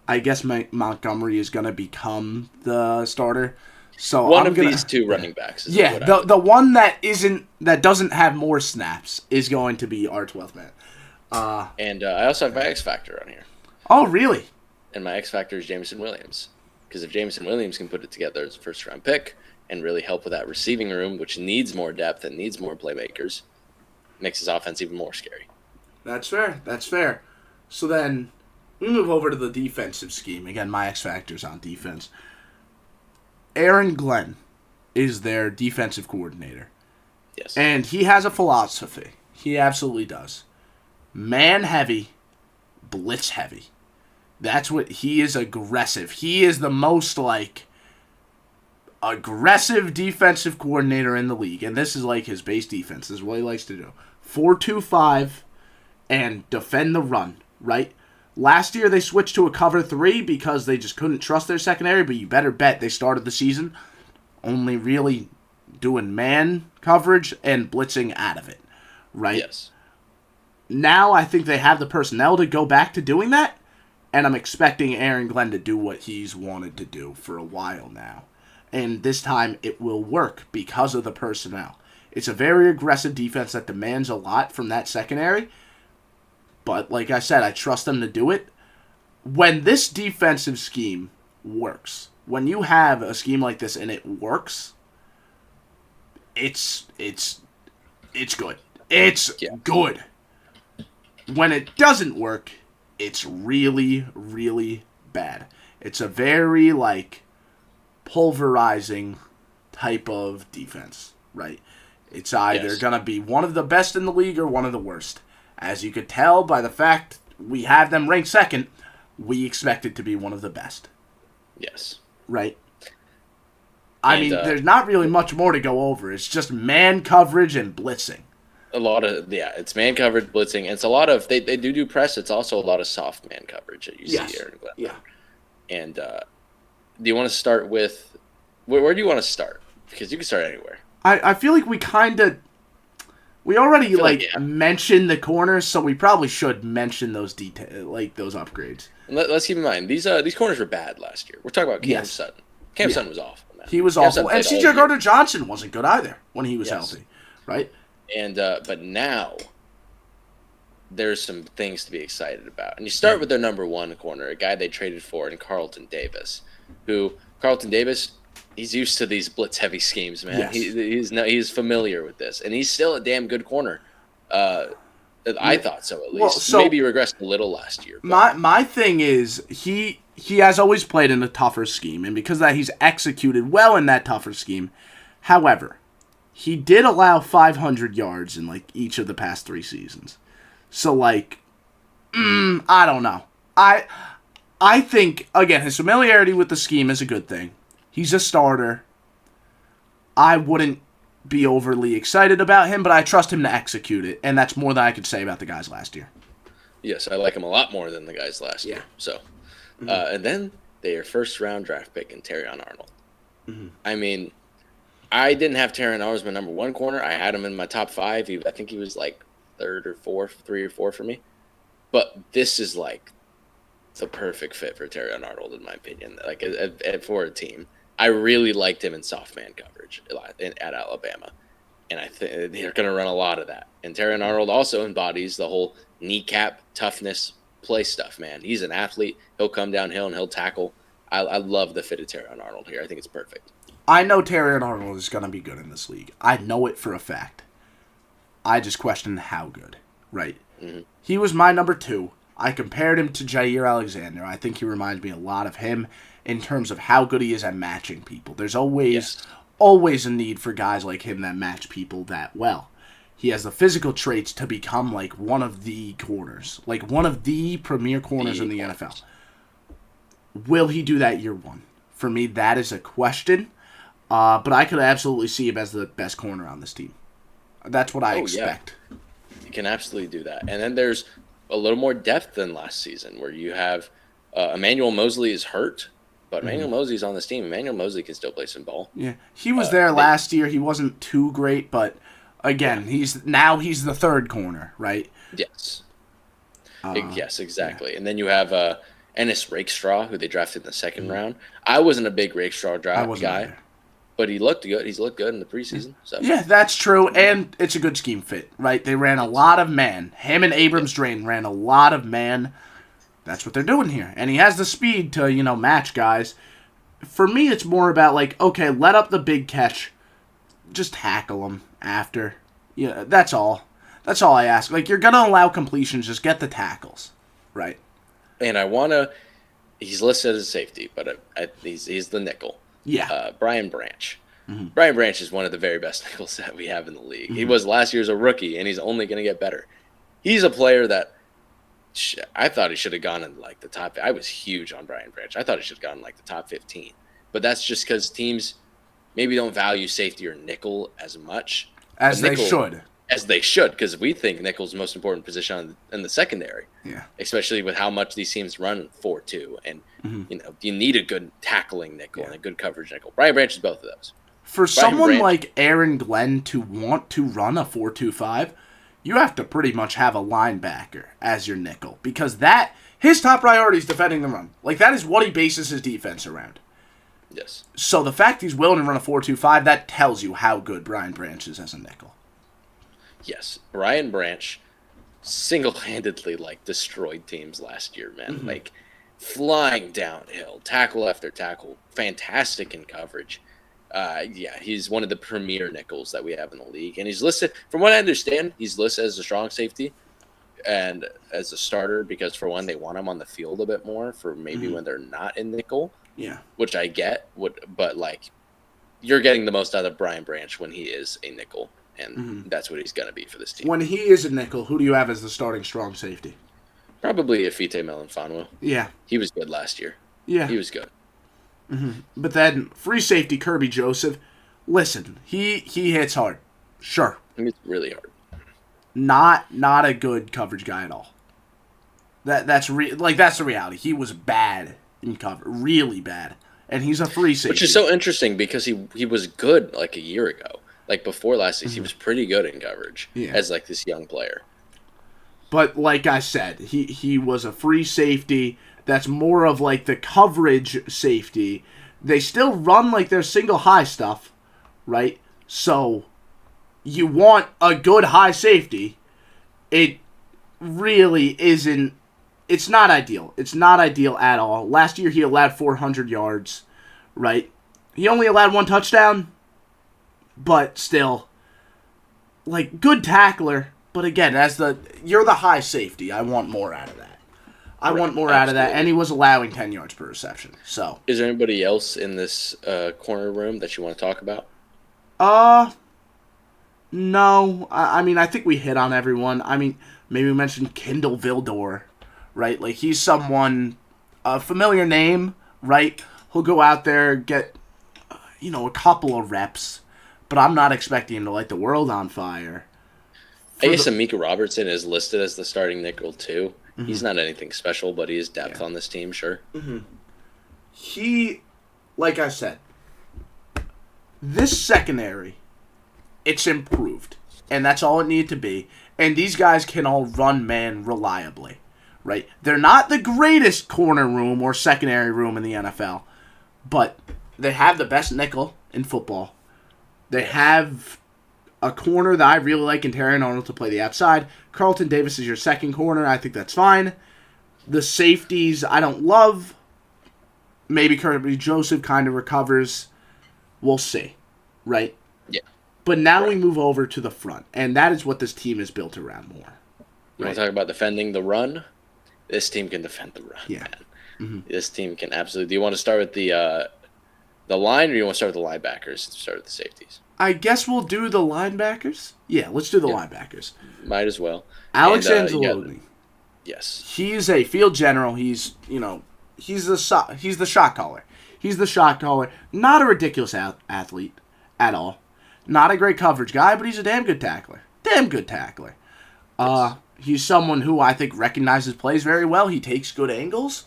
I guess Montgomery is going to become the starter. So one of these two running backs. Yeah, the one that doesn't have more snaps is going to be our 12th man. And I also have my X factor on here. Oh, really? And my X factor is Jameson Williams. Because if Jameson Williams can put it together as a first-round pick and really help with that receiving room, which needs more depth and needs more playmakers, makes his offense even more scary. That's fair. So then we move over to the defensive scheme. Again, my X factor's on defense. Aaron Glenn is their defensive coordinator. Yes. And he has a philosophy. He absolutely does. Man heavy, blitz heavy. That's what he is. Aggressive. He is the most aggressive defensive coordinator in the league, and this is his base defense. This is what he likes to do: 4-2-5 and defend the run. Right. Last year they switched to a cover 3 because they just couldn't trust their secondary. But you better bet they started the season only really doing man coverage and blitzing out of it. Right. Yes. Now I think they have the personnel to go back to doing that. And I'm expecting Aaron Glenn to do what he's wanted to do for a while now. And this time it will work because of the personnel. It's a very aggressive defense that demands a lot from that secondary. But like I said, I trust them to do it. When this defensive scheme works, when you have a scheme like this and it works, it's good. It's good. When it doesn't work, it's really, really bad. It's a very, pulverizing type of defense, right? It's either going to be one of the best in the league or one of the worst. As you could tell by the fact we have them ranked second, we expect it to be one of the best. Yes. Right? I mean, there's not really much more to go over. It's just man coverage and blitzing. A lot of it's man coverage, blitzing, and it's a lot of they do press. It's also a lot of soft man coverage that you see here. Yeah. And do you want to start with where do you want to start? Because you can start anywhere. I feel like we already mentioned the corners, so we probably should mention those those upgrades. And let's keep in mind these corners were bad last year. We're talking about Cam Sutton. Cam Sutton was awful. Man. He was awful, and C.J. Gardner-Johnson wasn't good either when he was healthy, right? And but now there's some things to be excited about. And you start with their number one corner, a guy they traded for in Carlton Davis, he's used to these blitz heavy schemes, man. Yes. He's familiar with this, and he's still a damn good corner. I thought so at least. Well, so maybe he regressed a little last year. My thing is he has always played in a tougher scheme, and because of that he's executed well in that tougher scheme. However, he did allow 500 yards in each of the past 3 seasons. So I don't know. I think again his familiarity with the scheme is a good thing. He's a starter. I wouldn't be overly excited about him, but I trust him to execute it, and that's more than I could say about the guys last year. Yes, I like him a lot more than the guys last year. So, and then their first-round draft pick in Terrion Arnold. Mm-hmm. I mean, I didn't have Terrion Arnold as my number one corner. I had him in my top 5. I think he was 3 or 4 for me. But this is the perfect fit for Terrion Arnold, in my opinion. For a team. I really liked him in soft man coverage at Alabama, and I think they're going to run a lot of that. And Terrion Arnold also embodies the whole kneecap toughness play stuff, man. He's an athlete. He'll come downhill and he'll tackle. I love the fit of Terrion Arnold here. I think it's perfect. I know Terrion Arnold is going to be good in this league. I know it for a fact. I just question how good, right? Mm-hmm. He was my number 2. I compared him to Jair Alexander. I think he reminds me a lot of him in terms of how good he is at matching people. There's always a need for guys like him that match people that well. He has the physical traits to become one of the corners, one of the premier corners in the NFL. Will he do that year 1? For me, that is a question. But I could absolutely see him as the best corner on this team. That's what I expect. He can absolutely do that. And then there's a little more depth than last season where you have Emmanuel Mosley is hurt, but Emmanuel Mosley's on this team. Emmanuel Mosley can still play some ball. Yeah, he was there last year. He wasn't too great, but again, he's the third corner, right? Yes. Yes, exactly. Yeah. And then you have Ennis Rakestraw, who they drafted in the second round. I wasn't a big Rakestraw draft guy. Either. But he looked good. He's looked good in the preseason. So. Yeah, that's true, and it's a good scheme fit, right? They ran a lot of man. Him and Abrams Drain ran a lot of man. That's what they're doing here. And he has the speed to, match guys. For me, it's more about, okay, let up the big catch. Just tackle him after. Yeah, that's all. That's all I ask. You're going to allow completions. Just get the tackles, right? And he's listed as a safety, but he's the nickel. Yeah. Brian Branch. Mm-hmm. Brian Branch is one of the very best nickels that we have in the league. Mm-hmm. He was last year as a rookie, and he's only going to get better. He's a player that I thought he should have gone in the top. I was huge on Brian Branch. I thought he should have gone in the top 15. But that's just because teams maybe don't value safety or nickel as much. As they should. As they should, because we think nickel's the most important position in the secondary. Yeah. Especially with how much these teams run 4-2. And, you need a good tackling nickel and a good coverage nickel. Brian Branch is both of those. For someone like Aaron Glenn to want to run a 4-2-5, you have to pretty much have a linebacker as your nickel. Because his top priority is defending the run. That is what he bases his defense around. Yes. So the fact he's willing to run a 4-2-5, that tells you how good Brian Branch is as a nickel. Yes, Brian Branch single-handedly destroyed teams last year, man. Mm-hmm. Flying downhill, tackle after tackle, fantastic in coverage. He's one of the premier nickels that we have in the league, and he's listed. From what I understand, he's listed as a strong safety and as a starter because for one, they want him on the field a bit more for maybe when they're not in nickel. Yeah, which I get. But you're getting the most out of Brian Branch when he is a nickel. And that's what he's going to be for this team. When he is a nickel, who do you have as the starting strong safety? Probably Efite Melanfonwu. Yeah. He was good last year. Yeah. He was good. Mm-hmm. But then free safety Kirby Joseph, listen, he hits hard. Sure. It's really hard. Not a good coverage guy at all. That's the reality. He was bad in cover, really bad. And he's a free safety. Which is so interesting because he was good a year ago. Before last season, he was pretty good in coverage as this young player. But like I said, he was a free safety. That's more of the coverage safety. They still run their single high stuff, right? So you want a good high safety. It really isn't. It's not ideal. It's not ideal at all. Last year he allowed 400 yards, right? He only allowed 1 touchdown. But still, good tackler. But again, you're the high safety. I want more out of that. I want more out of that. And he was allowing 10 yards per reception. So, is there anybody else in this corner room that you want to talk about? No. I think we hit on everyone. Maybe we mentioned Kendall Vildor, right? He's someone, a familiar name, right? He'll go out there, get, a couple of reps. But I'm not expecting him to light the world on fire. I guess Amika Robertson is listed as the starting nickel, too. Mm-hmm. He's not anything special, but he is depth on this team, sure. Mm-hmm. He, like I said, this secondary, it's improved. And that's all it needed to be. And these guys can all run man reliably, right? They're not the greatest corner room or secondary room in the NFL, but they have the best nickel in football. They have a corner that I really like in Terrion Arnold to play the outside. Carlton Davis is your second corner. I think that's fine. The safeties I don't love. Maybe Kirby Joseph kind of recovers. We'll see. Right? Yeah. But now we move over to the front. And that is what this team is built around more. You want to talk about defending the run? This team can defend the run, man. Mm-hmm. This team can absolutely. Do you want to start with the line, or do you want to start with the linebackers? Start with the safeties. I guess we'll do the linebackers. Yeah, let's do the linebackers. Might as well. Alex Anzalone. Yes. He's a field general. He's the shot caller. He's the shot caller. Not a ridiculous athlete at all. Not a great coverage guy, but he's a damn good tackler. Yes. He's someone who I think recognizes plays very well. He takes good angles.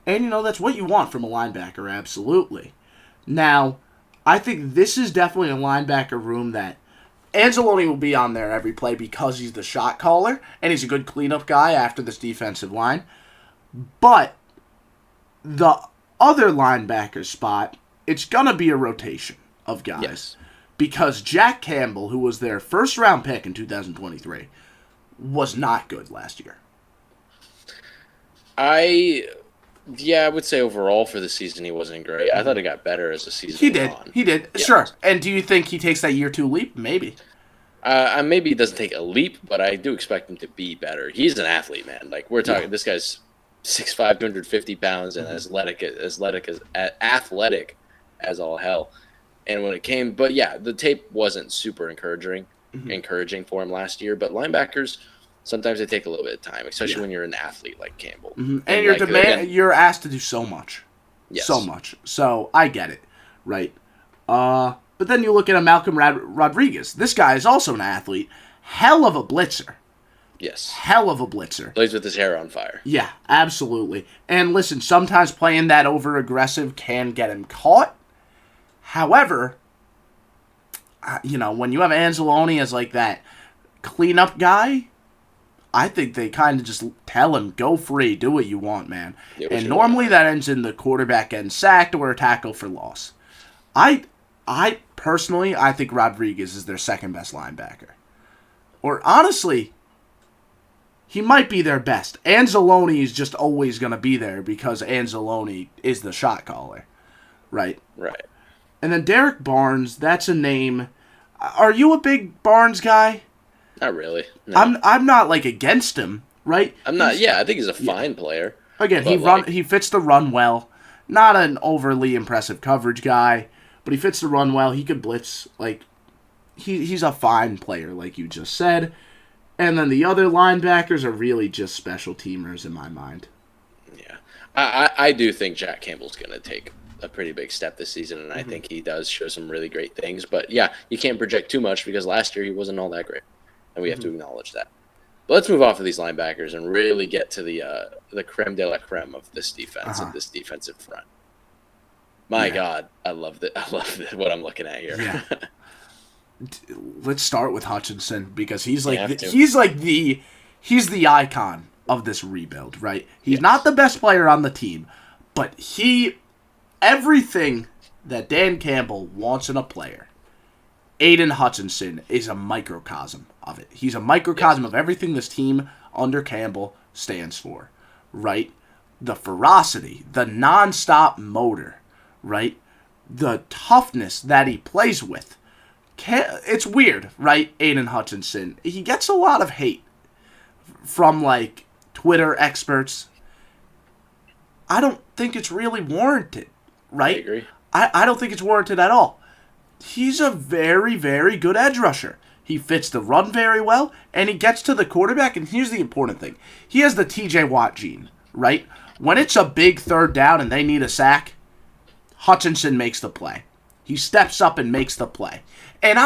And, that's what you want from a linebacker, absolutely. Now, I think this is definitely a linebacker room that Anzalone will be on there every play because he's the shot caller, and he's a good cleanup guy after this defensive line. But the other linebacker spot, it's going to be a rotation of guys. Yes. Because Jack Campbell, who was their first-round pick in 2023, was not good last year. I would say overall for the season he wasn't great. I thought it got better as the season went on. He did. Yeah. Sure. And do you think he takes that year 2 leap? Maybe. Maybe he doesn't take a leap, but I do expect him to be better. He's an athlete, man. Like we're talking, this guy's 6'5", 250 pounds, and athletic as all hell. And when it came, but yeah, the tape wasn't super encouraging for him last year. But linebackers, sometimes they take a little bit of time, especially when you're an athlete like Campbell. And you're asked to do so much. Yes. So much. So I get it, right? But then you look at a Malcolm Rodriguez. This guy is also an athlete. Hell of a blitzer. Yes. Hell of a blitzer. Plays with his hair on fire. Yeah, absolutely. And listen, sometimes playing that over-aggressive can get him caught. However, when you have Anzalone as like that cleanup guy, I think they kind of just tell him, go free, do what you want, man. And normally that ends in the quarterback getting sacked or a tackle for loss. I personally, I think Rodriguez is their second best linebacker. Or honestly, he might be their best. Anzalone is just always going to be there because Anzalone is the shot caller, right? Right. And then Derek Barnes, that's a name. Are you a big Barnes guy? Not really. No. I'm not like against him, right? I'm not. I think he's a fine player. Again, he fits the run well. Not an overly impressive coverage guy, but he fits the run well. He could blitz. Like he's a fine player, like you just said. And then the other linebackers are really just special teamers in my mind. Yeah, I do think Jack Campbell's going to take a pretty big step this season, and I think he does show some really great things. But yeah, you can't project too much because last year he wasn't all that great, and we have to acknowledge that. But let's move off of these linebackers and really get to the creme de la creme of this defense and this defensive front. My God, I love what I'm looking at here. Yeah. Let's start with Hutchinson because he's the icon of this rebuild, right? He's not the best player on the team, but everything that Dan Campbell wants in a player, Aiden Hutchinson is a microcosm of it. He's a microcosm of everything this team under Campbell stands for, right? The ferocity, the nonstop motor, right? The toughness that he plays with. It's weird, right? Aiden Hutchinson. He gets a lot of hate from, like, Twitter experts. I don't think it's really warranted, right? I agree. I don't think it's warranted at all. He's a very, very good edge rusher. He fits the run very well, and he gets to the quarterback, and here's the important thing. He has the TJ Watt gene, right? When it's a big third down and they need a sack, Hutchinson makes the play. He steps up and makes the play. And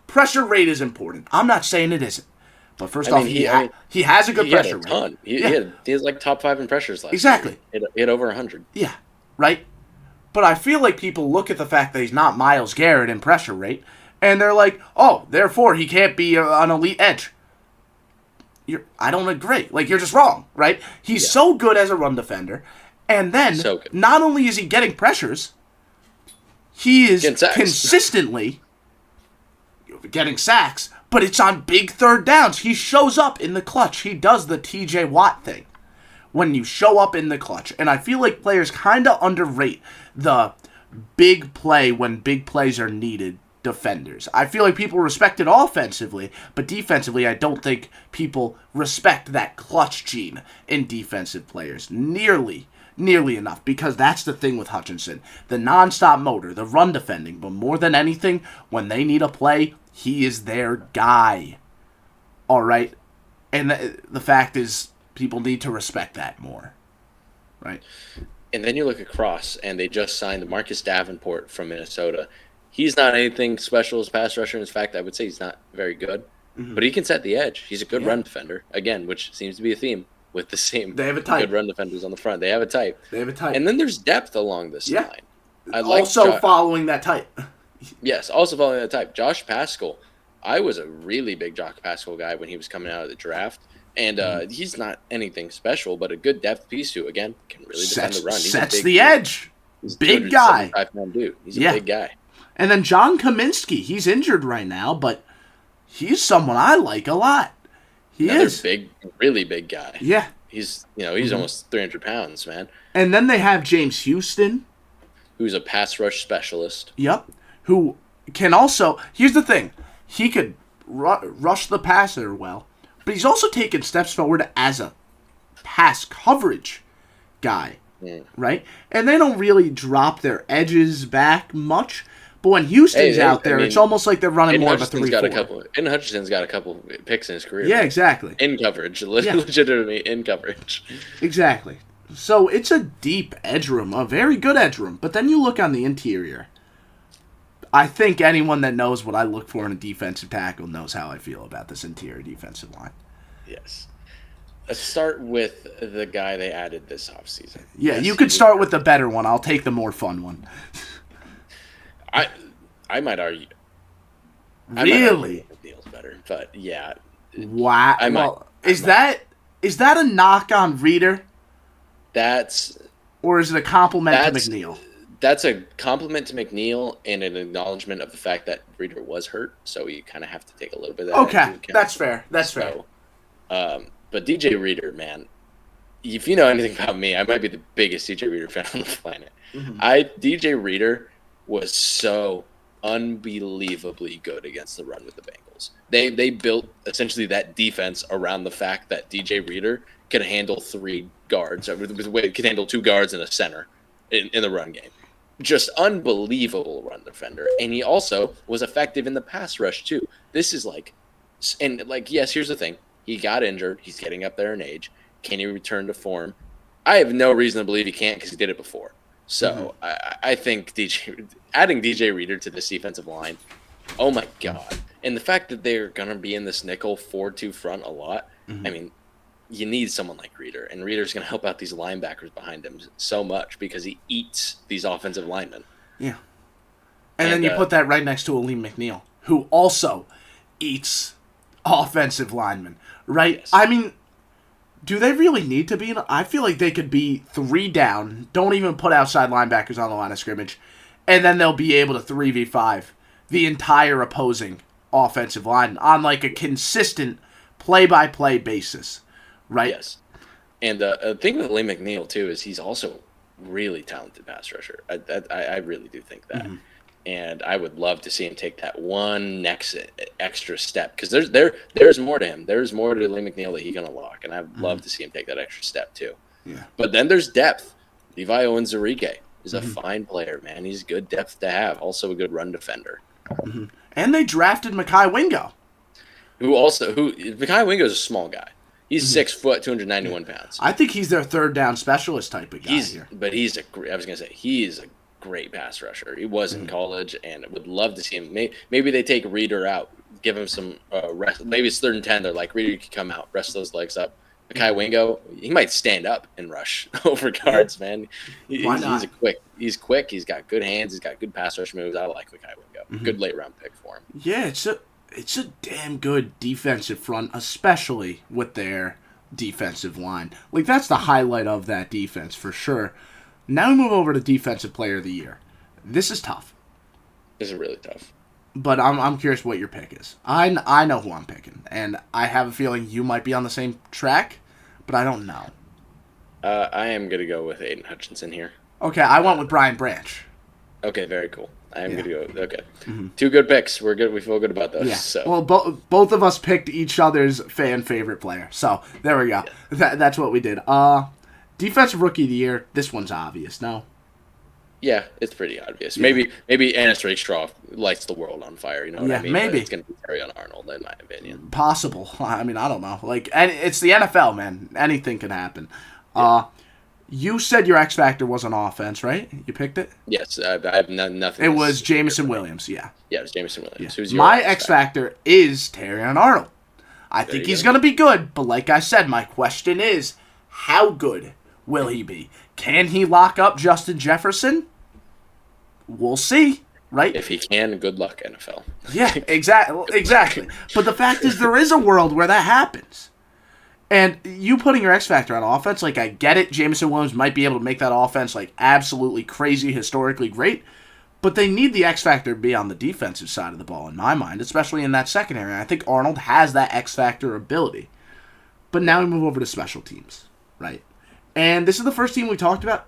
pressure rate is important. I'm not saying it isn't. But first off, he has a good pressure rate. He has like top 5 in pressures last year. Exactly. He had over 100. Yeah, right? But I feel like people look at the fact that he's not Myles Garrett in pressure rate, and they're like, oh, therefore he can't be an elite edge. I don't agree. Like, you're just wrong, right? He's so good as a run defender, and then not only is he getting pressures, he is consistently getting sacks, but it's on big third downs. He shows up in the clutch. He does the TJ Watt thing when you show up in the clutch. And I feel like players kind of underrate the big play when big plays are needed defenders. I feel like people respect it offensively, but defensively I don't think people respect that clutch gene in defensive players nearly enough, because that's the thing with Hutchinson. The nonstop motor, the run defending, but more than anything, when they need a play, he is their guy. All right? And the fact is, people need to respect that more. Right? And then you look across, and they just signed Marcus Davenport from Minnesota. He's not anything special as pass rusher. In fact, I would say he's not very good. but he can set the edge. He's a good run defender, again, which seems to be a theme with the same They have a type. good run defenders on the front. They have a type. And then there's depth along this line. Following that type. Yes, also following that type. Josh Paschal. I was a really big Josh Paschal guy when he was coming out of the draft. And he's not anything special, but a good depth piece who, again, can really defend the run. Sets the edge. He's big guy. Dude. He's a big guy. And then John Kaminsky. He's injured right now, but he's someone I like a lot. Another big, really big guy. Yeah. He's almost 300 pounds, man. And then they have James Houston, who's a pass rush specialist. Yep. Who can also, here's the thing, he could rush the passer well, but he's also taken steps forward as a pass coverage guy, right? And they don't really drop their edges back much, but when Houston's out there, it's almost like they're running more of a 3-4. Aiden Hutchinson's got a couple picks in his career. Yeah, exactly. In coverage, legitimately in coverage. Exactly. So it's a deep edge room, a very good edge room. But then you look on the interior. I think anyone that knows what I look for in a defensive tackle knows how I feel about this interior defensive line. Yes. Let's start with the guy they added this offseason. Yeah, you could start with the better one. I'll take the more fun one. I might argue. Really? McNeil's better, but yeah. Wow. Is that a knock on Reeder? Or is it a compliment to McNeil? That's a compliment to McNeil and an acknowledgement of the fact that Reeder was hurt, so you kind of have to take a little bit of that. Okay, that's fair. Fair. But DJ Reeder, man, if you know anything about me, I might be the biggest DJ Reeder fan on the planet. Mm-hmm. DJ Reeder was so unbelievably good against the run with the Bengals. They built essentially that defense around the fact that DJ Reeder could handle 3 guards, could handle 2 guards and a center in the run game. Just unbelievable run defender. And he also was effective in the pass rush too. This is yes, here's the thing. He got injured. He's getting up there in age. Can he return to form? I have no reason to believe he can't because he did it before. So I think adding DJ Reeder to this defensive line, oh my God. And the fact that they're going to be in this nickel 4-2 front a lot, I mean, you need someone like Reeder. And Reeder's going to help out these linebackers behind him so much because he eats these offensive linemen. Yeah. And then you put that right next to Aleem McNeil, who also eats offensive linemen, right? Yes. I mean, do they really need to be? I feel like they could be 3 down, don't even put outside linebackers on the line of scrimmage, and then they'll be able to 3v5 the entire opposing offensive line on like a consistent play-by-play basis, right? Yes. And the thing with Lee McNeil, too, is he's also really talented pass rusher. I really do think that. Mm-hmm. And I would love to see him take that one next extra step because there's more to him. There's more to Lee McNeil that he can unlock, and I'd love to see him take that extra step too. Yeah. But then there's depth. Levi Owens-Zerike is a fine player, man. He's good depth to have. Also a good run defender. Mm-hmm. And they drafted Mekhi Wingo. Mekhi Wingo is a small guy. He's 6 foot, 291 pounds. I think he's their 3rd down specialist type of guy here. But he is a great pass rusher. He was in college, and I would love to see him. Maybe they take Reeder out, give him some rest. Maybe it's 3rd and 10. They're like, Reeder can come out, rest those legs up. Mekhi Wingo, he might stand up and rush over guards, man. Why not? He's quick. He's got good hands. He's got good pass rush moves. I like Mekhi Wingo. Mm-hmm. Good late round pick for him. Yeah, it's a damn good defensive front, especially with their defensive line. Like, that's the highlight of that defense for sure. Now we move over to Defensive Player of the Year. This is tough. This is really tough. But I'm curious what your pick is. I know who I'm picking, and I have a feeling you might be on the same track, but I don't know. I am going to go with Aiden Hutchinson here. Okay, I went with Brian Branch. Okay, very cool. I am going to go. Okay. Mm-hmm. 2 good picks. We're good. We feel good about those. Yeah. So. Well, both of us picked each other's fan favorite player. So, there we go. Yeah. That's what we did. Defensive Rookie of the Year. This one's obvious, no? Yeah, it's pretty obvious. Yeah. Maybe Annis Rakestraw lights the world on fire. You know what I mean? Maybe. But it's going to be Terrion Arnold, in my opinion. Possible. I mean, I don't know. Like, and it's the NFL, man. Anything can happen. Yeah. You said your X factor was on offense, right? You picked it. Yes, I have nothing. It was Jameson Williams. Yeah. Yeah, it was Jameson Williams. Yeah. Who's your My X factor is Terrion Arnold. I There think you he's go. going to be good, but like I said, my question is, how good will he be? Can he lock up Justin Jefferson? We'll see, right? If he can, good luck, NFL. Yeah, exactly. But the fact is, there is a world where that happens. And you putting your X factor on offense, like, I get it. Jameson Williams might be able to make that offense, like, absolutely crazy, historically great. But they need the X factor to be on the defensive side of the ball, in my mind, especially in that secondary. And I think Arnold has that X factor ability. But now we move over to special teams, right? And this is the first team we talked about,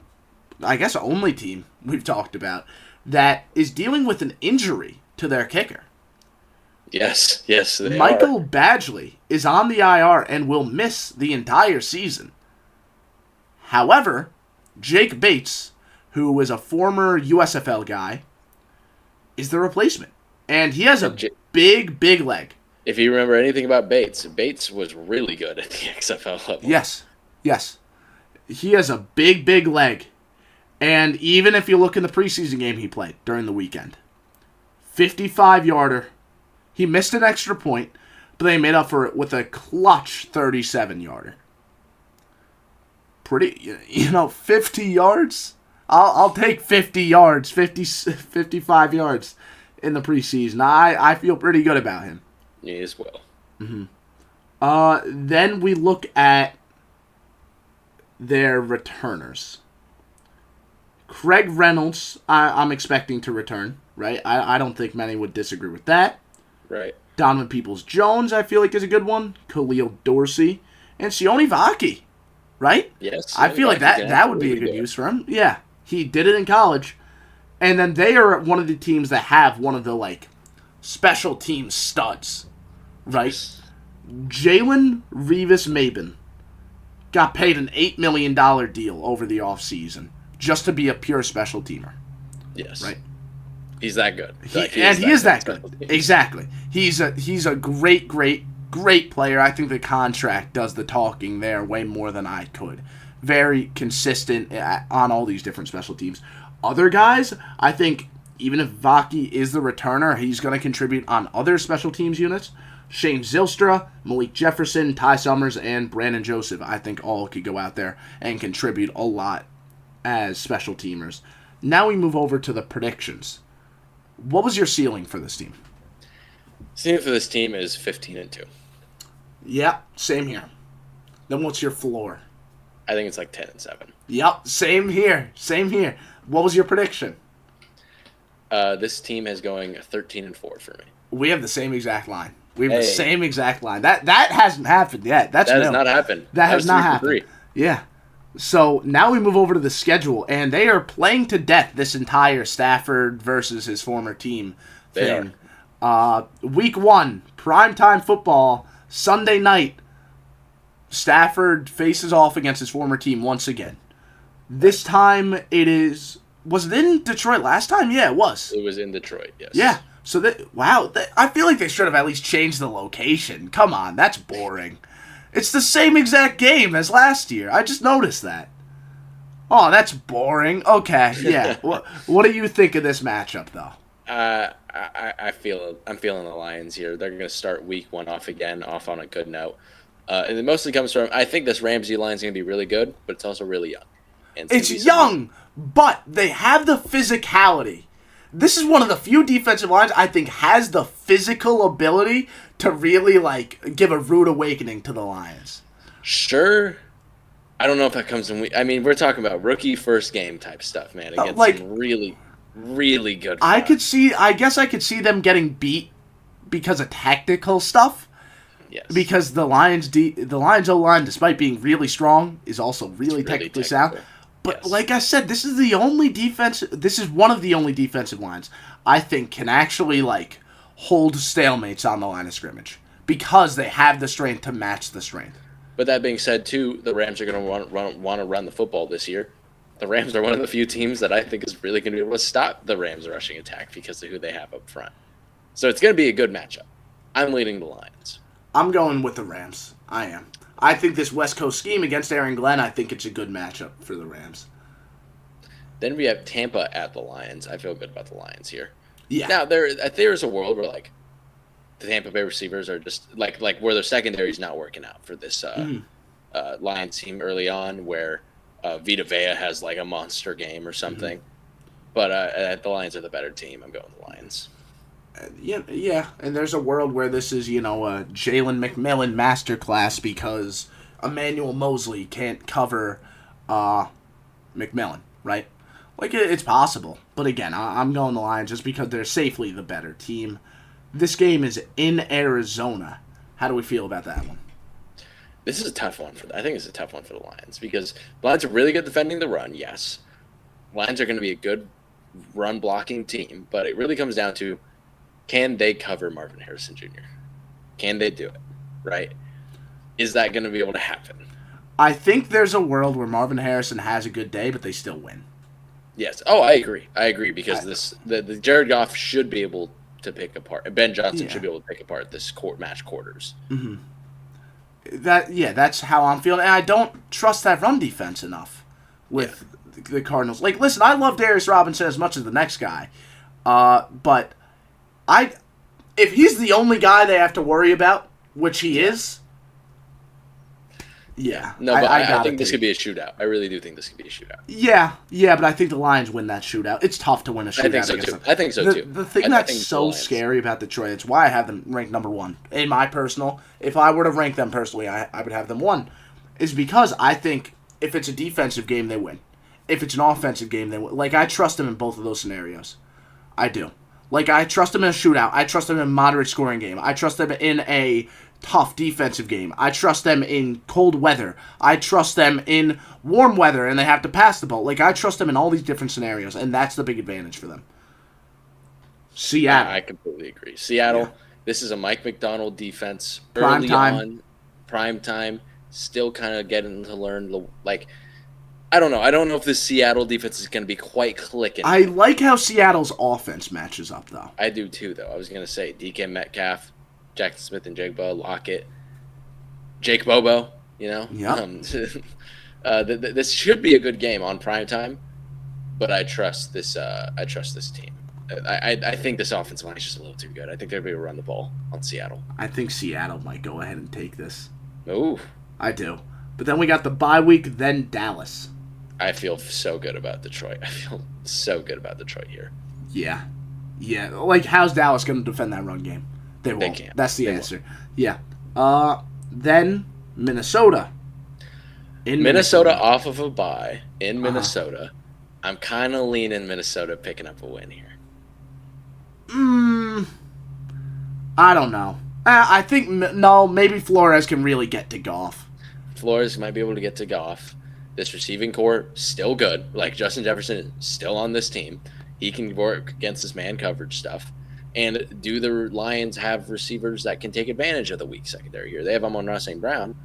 I guess only team we've talked about, that is dealing with an injury to their kicker. Yes, they Michael are. Badgley is on the IR and will miss the entire season. However, Jake Bates, who is a former USFL guy, is the replacement. And he has a big leg. If you remember anything about Bates, Bates was really good at the XFL level. Yes. He has a big leg. And even if you look in the preseason game he played during the weekend, 55-yarder. He missed an extra point, but they made up for it with a clutch 37-yarder. Pretty, 50 yards? I'll take 50 yards, 55 yards in the preseason. I feel pretty good about him. Me as well. Then we look at their returners. Craig Reynolds, I'm expecting to return, right? I don't think many would disagree with that. Right. Donovan Peoples-Jones, I feel like, is a good one. Khalil Dorsey. And Sione Vaki, right? Yes. I feel like that would be a good use for him. Yeah. He did it in college. And then they are one of the teams that have one of the, like, special team studs, right? Jalen Revis-Maben got paid an $8 million deal over the offseason just to be a pure special teamer. Yes. Right? He's that good. He is that good. Exactly. He's a great player. I think the contract does the talking there way more than I could. Very consistent on all these different special teams. Other guys, I think even if Vaki is the returner, he's going to contribute on other special teams units. Shane Zylstra, Malik Jefferson, Ty Summers, and Brandon Joseph, I think all could go out there and contribute a lot as special teamers. Now we move over to the predictions. What was your ceiling for this team? Ceiling for this team is 15-2. Yeah, same here. Then what's your floor? I think it's like 10-7. Yep, same here. What was your prediction? This team is going 13-4 for me. We have the same exact line. The same exact line. That hasn't happened yet. That has not happened. That has not happened. Yeah. So now we move over to the schedule, and they are playing to death this entire Stafford versus his former team thing. Week 1, primetime football, Sunday night. Stafford faces off against his former team once again. This time was it in Detroit last time? Yeah, it was. It was in Detroit, yes. Yeah. So, I feel like they should have at least changed the location. Come on, that's boring. It's the same exact game as last year. I just noticed that. Oh, that's boring. Okay, yeah. What do you think of this matchup, though? I'm feeling the Lions here. They're going to start week 1 off on a good note. And it mostly comes from, I think this Ramsey line is going to be really good, but it's also really young. It's young, but they have the physicality. This is one of the few defensive lines I think has the physical ability to really, like, give a rude awakening to the Lions. Sure. I don't know if that comes in. We're talking about rookie first game type stuff, man. Against some really, really good. I guess I could see them getting beat because of tactical stuff. Yes. Because the Lions O-line, despite being really strong, is also really technically sound. But like I said, this is one of the only defensive lines I think can actually, like, hold stalemates on the line of scrimmage because they have the strength to match the strength. But that being said, too, the Rams are going to want to run the football this year. The Rams are one of the few teams that I think is really going to be able to stop the Rams' rushing attack because of who they have up front. So it's going to be a good matchup. I'm leading the Lions. I'm going with the Rams. I am. I think this West Coast scheme against Aaron Glenn, I think it's a good matchup for the Rams. Then we have Tampa at the Lions. I feel good about the Lions here. Yeah. Now there's a world where like the Tampa Bay receivers are just like where their secondary is not working out for this Lions team early on, where Vita Vea has like a monster game or something. But the Lions are the better team. I'm going with the Lions. Yeah, and there's a world where this is, a Jalen McMillan masterclass because Emmanuel Mosley can't cover McMillan, right? Like, it's possible. But again, I'm going the Lions just because they're safely the better team. This game is in Arizona. How do we feel about that one? This is a tough one I think it's a tough one for the Lions because the Lions are really good defending the run, yes. Lions are going to be a good run blocking team, but it really comes down to, can they cover Marvin Harrison Jr.? Can they do it, right? Is that going to be able to happen? I think there's a world where Marvin Harrison has a good day, but they still win. Yes. Oh, I agree because the Jared Goff should be able to pick apart. Ben Johnson should be able to pick apart this match quarters. Mm-hmm. That's how I'm feeling. And I don't trust that run defense enough with the Cardinals. Like, listen, I love Darius Robinson as much as the next guy, but if he's the only guy they have to worry about, which he is. Yeah. No, but I think this could be a shootout. I really do think this could be a shootout. Yeah, but I think the Lions win that shootout. It's tough to win a shootout. I think so, too. The thing that's so scary about Detroit, it's why I have them ranked number 1. In my personal, if I were to rank them personally, I would have them 1. Is because I think if it's a defensive game, they win. If it's an offensive game, they win. Like, I trust them in both of those scenarios. I do. Like, I trust them in a shootout. I trust them in a moderate scoring game. I trust them in a tough defensive game. I trust them in cold weather. I trust them in warm weather and they have to pass the ball. Like, I trust them in all these different scenarios, and that's the big advantage for them. Seattle. I completely agree. Seattle, this is a Mike McDonald defense. Prime time, still kind of getting to learn. I don't know. I don't know if this Seattle defense is going to be quite clicking. I like how Seattle's offense matches up, though. I do, too, though. I was going to say DK Metcalf, Jackson Smith and Jigba, Lockett, Jake Bobo, Yep. This should be a good game on primetime, but I trust this team. I think this offensive line is just a little too good. I think they're going to run the ball on Seattle. I think Seattle might go ahead and take this. Ooh. I do. But then we got the bye week, then Dallas. I feel so good about Detroit. I feel so good about Detroit here. Yeah. Like, how's Dallas going to defend that run game? They won't. Can't. That's the answer. Won't. Yeah. Then Minnesota. Minnesota off of a bye in Minnesota. I'm kind of leaning Minnesota picking up a win here. I don't know. I think, maybe Flores can really get to Goff. Flores might be able to get to Goff. This receiving core, still good. Like, Justin Jefferson is still on this team. He can work against this man coverage stuff. And do the Lions have receivers that can take advantage of the weak secondary here? They have Amon-Ra St. Brown,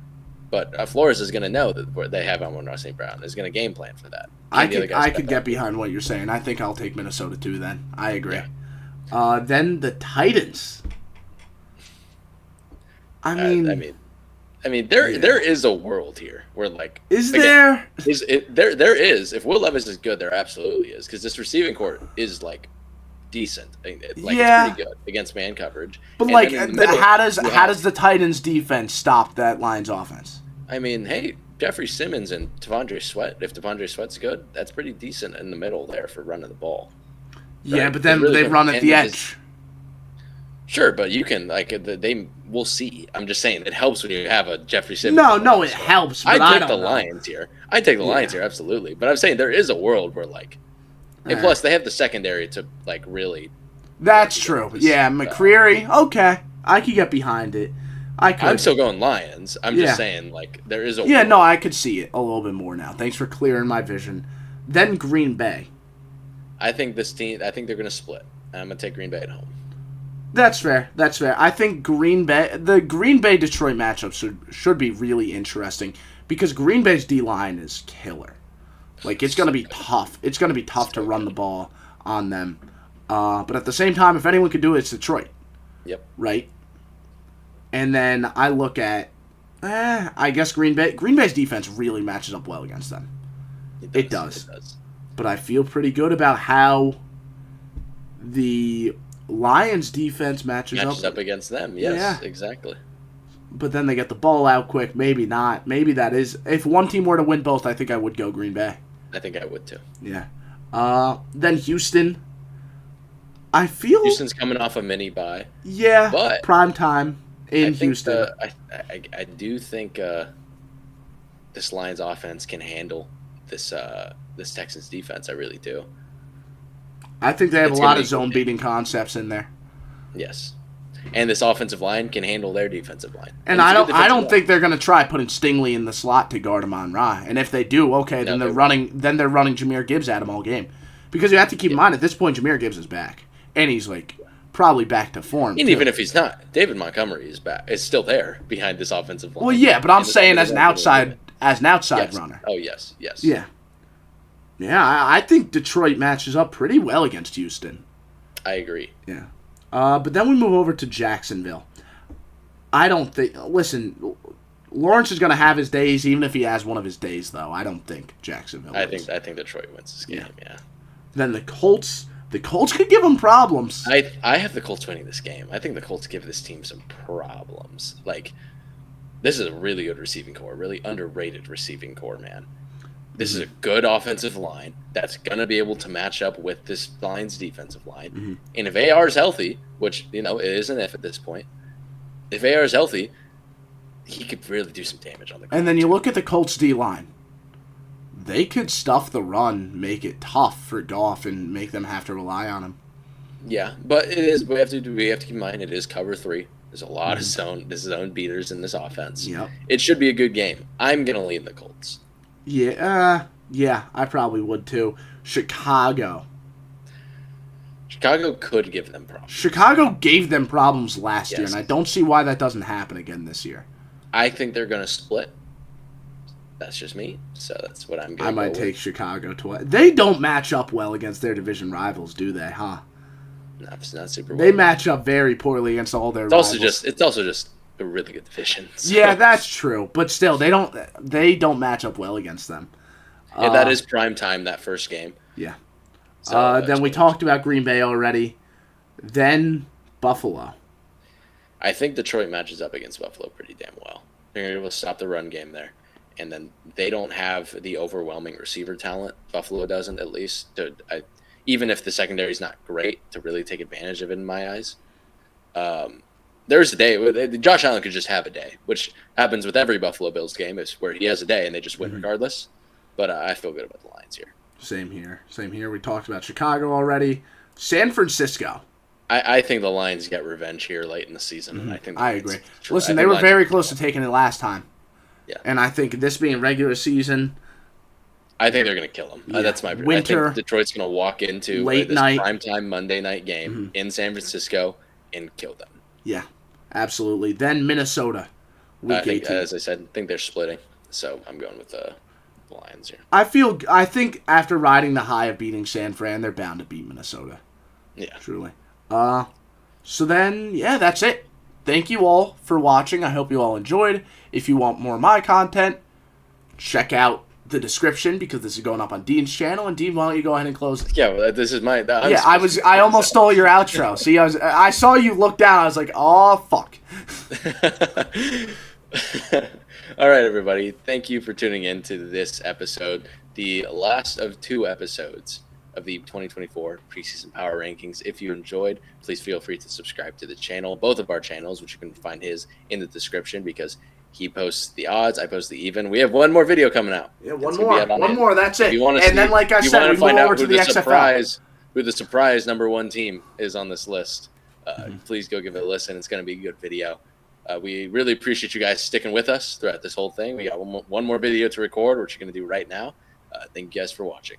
but Flores is going to know that they have Amon-Ra St. Brown. Is going to game plan for that. I could get behind what you're saying. I think I'll take Minnesota too then. I agree. Yeah. Then the Titans. I mean, there is a world here where, like, there is. If Will Levis is good, there absolutely is, because this receiving core is like decent. It's pretty good against man coverage. But how does the Titans defense stop that Lions offense? I mean, hey, Jeffrey Simmons and T'Vondre Sweat. If T'Vondre Sweat's good, that's pretty decent in the middle there for running the ball. Right? Yeah, but then they run at the edge. Sure, but you can we'll see. I'm just saying it helps when you have a Jeffrey Simmons. No, it helps. But I take the Lions here. I take the Lions here, absolutely. But I'm saying there is a world where, like, and plus they have the secondary to, like, really. That's true. Yeah, McCreary. Okay, I could get behind it. I'm still going Lions. I'm just saying, like, there is a. Yeah, world. no, I could see it a little bit more now. Thanks for clearing my vision. Then Green Bay. I think they're going to split. I'm going to take Green Bay at home. That's fair. I think the Green Bay Detroit matchup should be really interesting because Green Bay's D-line is killer. Like, it's going to be tough. It's going to be tough to run the ball on them. But at the same time, if anyone could do it, it's Detroit. Yep. Right? And then I look at I guess Green Bay's defense really matches up well against them. It does. But I feel pretty good about how the Lions defense matches up against them. Yes, exactly. But then they get the ball out quick. Maybe not. Maybe that is. If one team were to win both, I think I would go Green Bay. I think I would too. Yeah. Then Houston. I feel Houston's coming off a mini bye. Yeah, but prime time in Houston. I do think this Lions offense can handle this Texans defense. I really do. I think they have a lot of zone beating concepts in there. Yes. And this offensive line can handle their defensive line. And I don't think they're going to try putting Stingley in the slot to guard Amon-Ra. And if they do, okay, then they're running Jahmyr Gibbs at him all game. Because you have to keep in mind, at this point, Jahmyr Gibbs is back. And he's probably back to form. And even if he's not, David Montgomery is back. Is still there behind this offensive line. Well, yeah, but I'm saying as an outside runner. Oh, yes. Yeah. Yeah, I think Detroit matches up pretty well against Houston. I agree. Yeah. But then we move over to Jacksonville. I don't think... Listen, Lawrence is going to have his days, even if he has one of his days, though. I don't think Jacksonville wins. I think Detroit wins this game, yeah. Then the Colts... The Colts could give them problems. I have the Colts winning this game. I think the Colts give this team some problems. This is a really good receiving core, really underrated receiving core, man. This is a good offensive line that's going to be able to match up with this Lions defensive line. Mm-hmm. And if AR is healthy, which, it is an if at this point, if AR is healthy, he could really do some damage on the Colts. And then you look at the Colts D-line. They could stuff the run, make it tough for Goff, and make them have to rely on him. Yeah, but it is. We have to keep in mind it is cover 3. There's a lot of zone beaters in this offense. Yep. It should be a good game. I'm gonna lean the Colts. Yeah, I probably would too. Chicago could give them problems. Chicago gave them problems last year, and I don't see why that doesn't happen again this year. I think they're gonna split. That's just me, so that's what I'm going to I might take Chicago twice. They don't match up well against their division rivals, do they, huh? Not super well. They match up very poorly against all their rivals. It's also just a really good division. So. Yeah, that's true. But still, they don't match up well against them. Yeah, that is prime time, that first game. Yeah. So, then we talked about Green Bay already. Then Buffalo. I think Detroit matches up against Buffalo pretty damn well. They're able to stop the run game there. And then they don't have the overwhelming receiver talent. Buffalo doesn't, at least. Even if the secondary is not great, to really take advantage of it in my eyes. There's a day where Josh Allen could just have a day, which happens with every Buffalo Bills game, is where he has a day and they just win regardless. But I feel good about the Lions here. Same here. We talked about Chicago already. San Francisco. I think the Lions get revenge here late in the season. Mm-hmm. I agree. Listen, they were very close to taking it last time. Yeah. And I think this being regular season, I think they're going to kill them. Yeah. That's my prediction. I think Detroit's going to walk into this primetime Monday night game in San Francisco and kill them. Yeah, absolutely. Then Minnesota, week 18. As I said, I think they're splitting. So I'm going with the Lions here. I think after riding the high of beating San Fran, they're bound to beat Minnesota. Yeah. Truly. So then, that's it. Thank you all for watching. I hope you all enjoyed. If you want more of my content, check out the description because this is going up on Dean's channel. And Dean, why don't you go ahead and close it? Yeah, well, this is my... I almost stole your outro. See, I saw you look down. I was like, oh, fuck. All right, everybody. Thank you for tuning in to this episode, the last of 2 episodes of the 2024 preseason power rankings. If you enjoyed, please feel free to subscribe to the channel, both of our channels, which you can find his in the description because he posts the odds, I post the even. We have one more video coming out. Yeah, one more. That's it. Then, like I said, we find move out over to the XFL. Who the surprise number 1 team is on this list. Please go give it a listen. It's going to be a good video. We really appreciate you guys sticking with us throughout this whole thing. We got one more video to record, which you're going to do right now. Thank you guys for watching.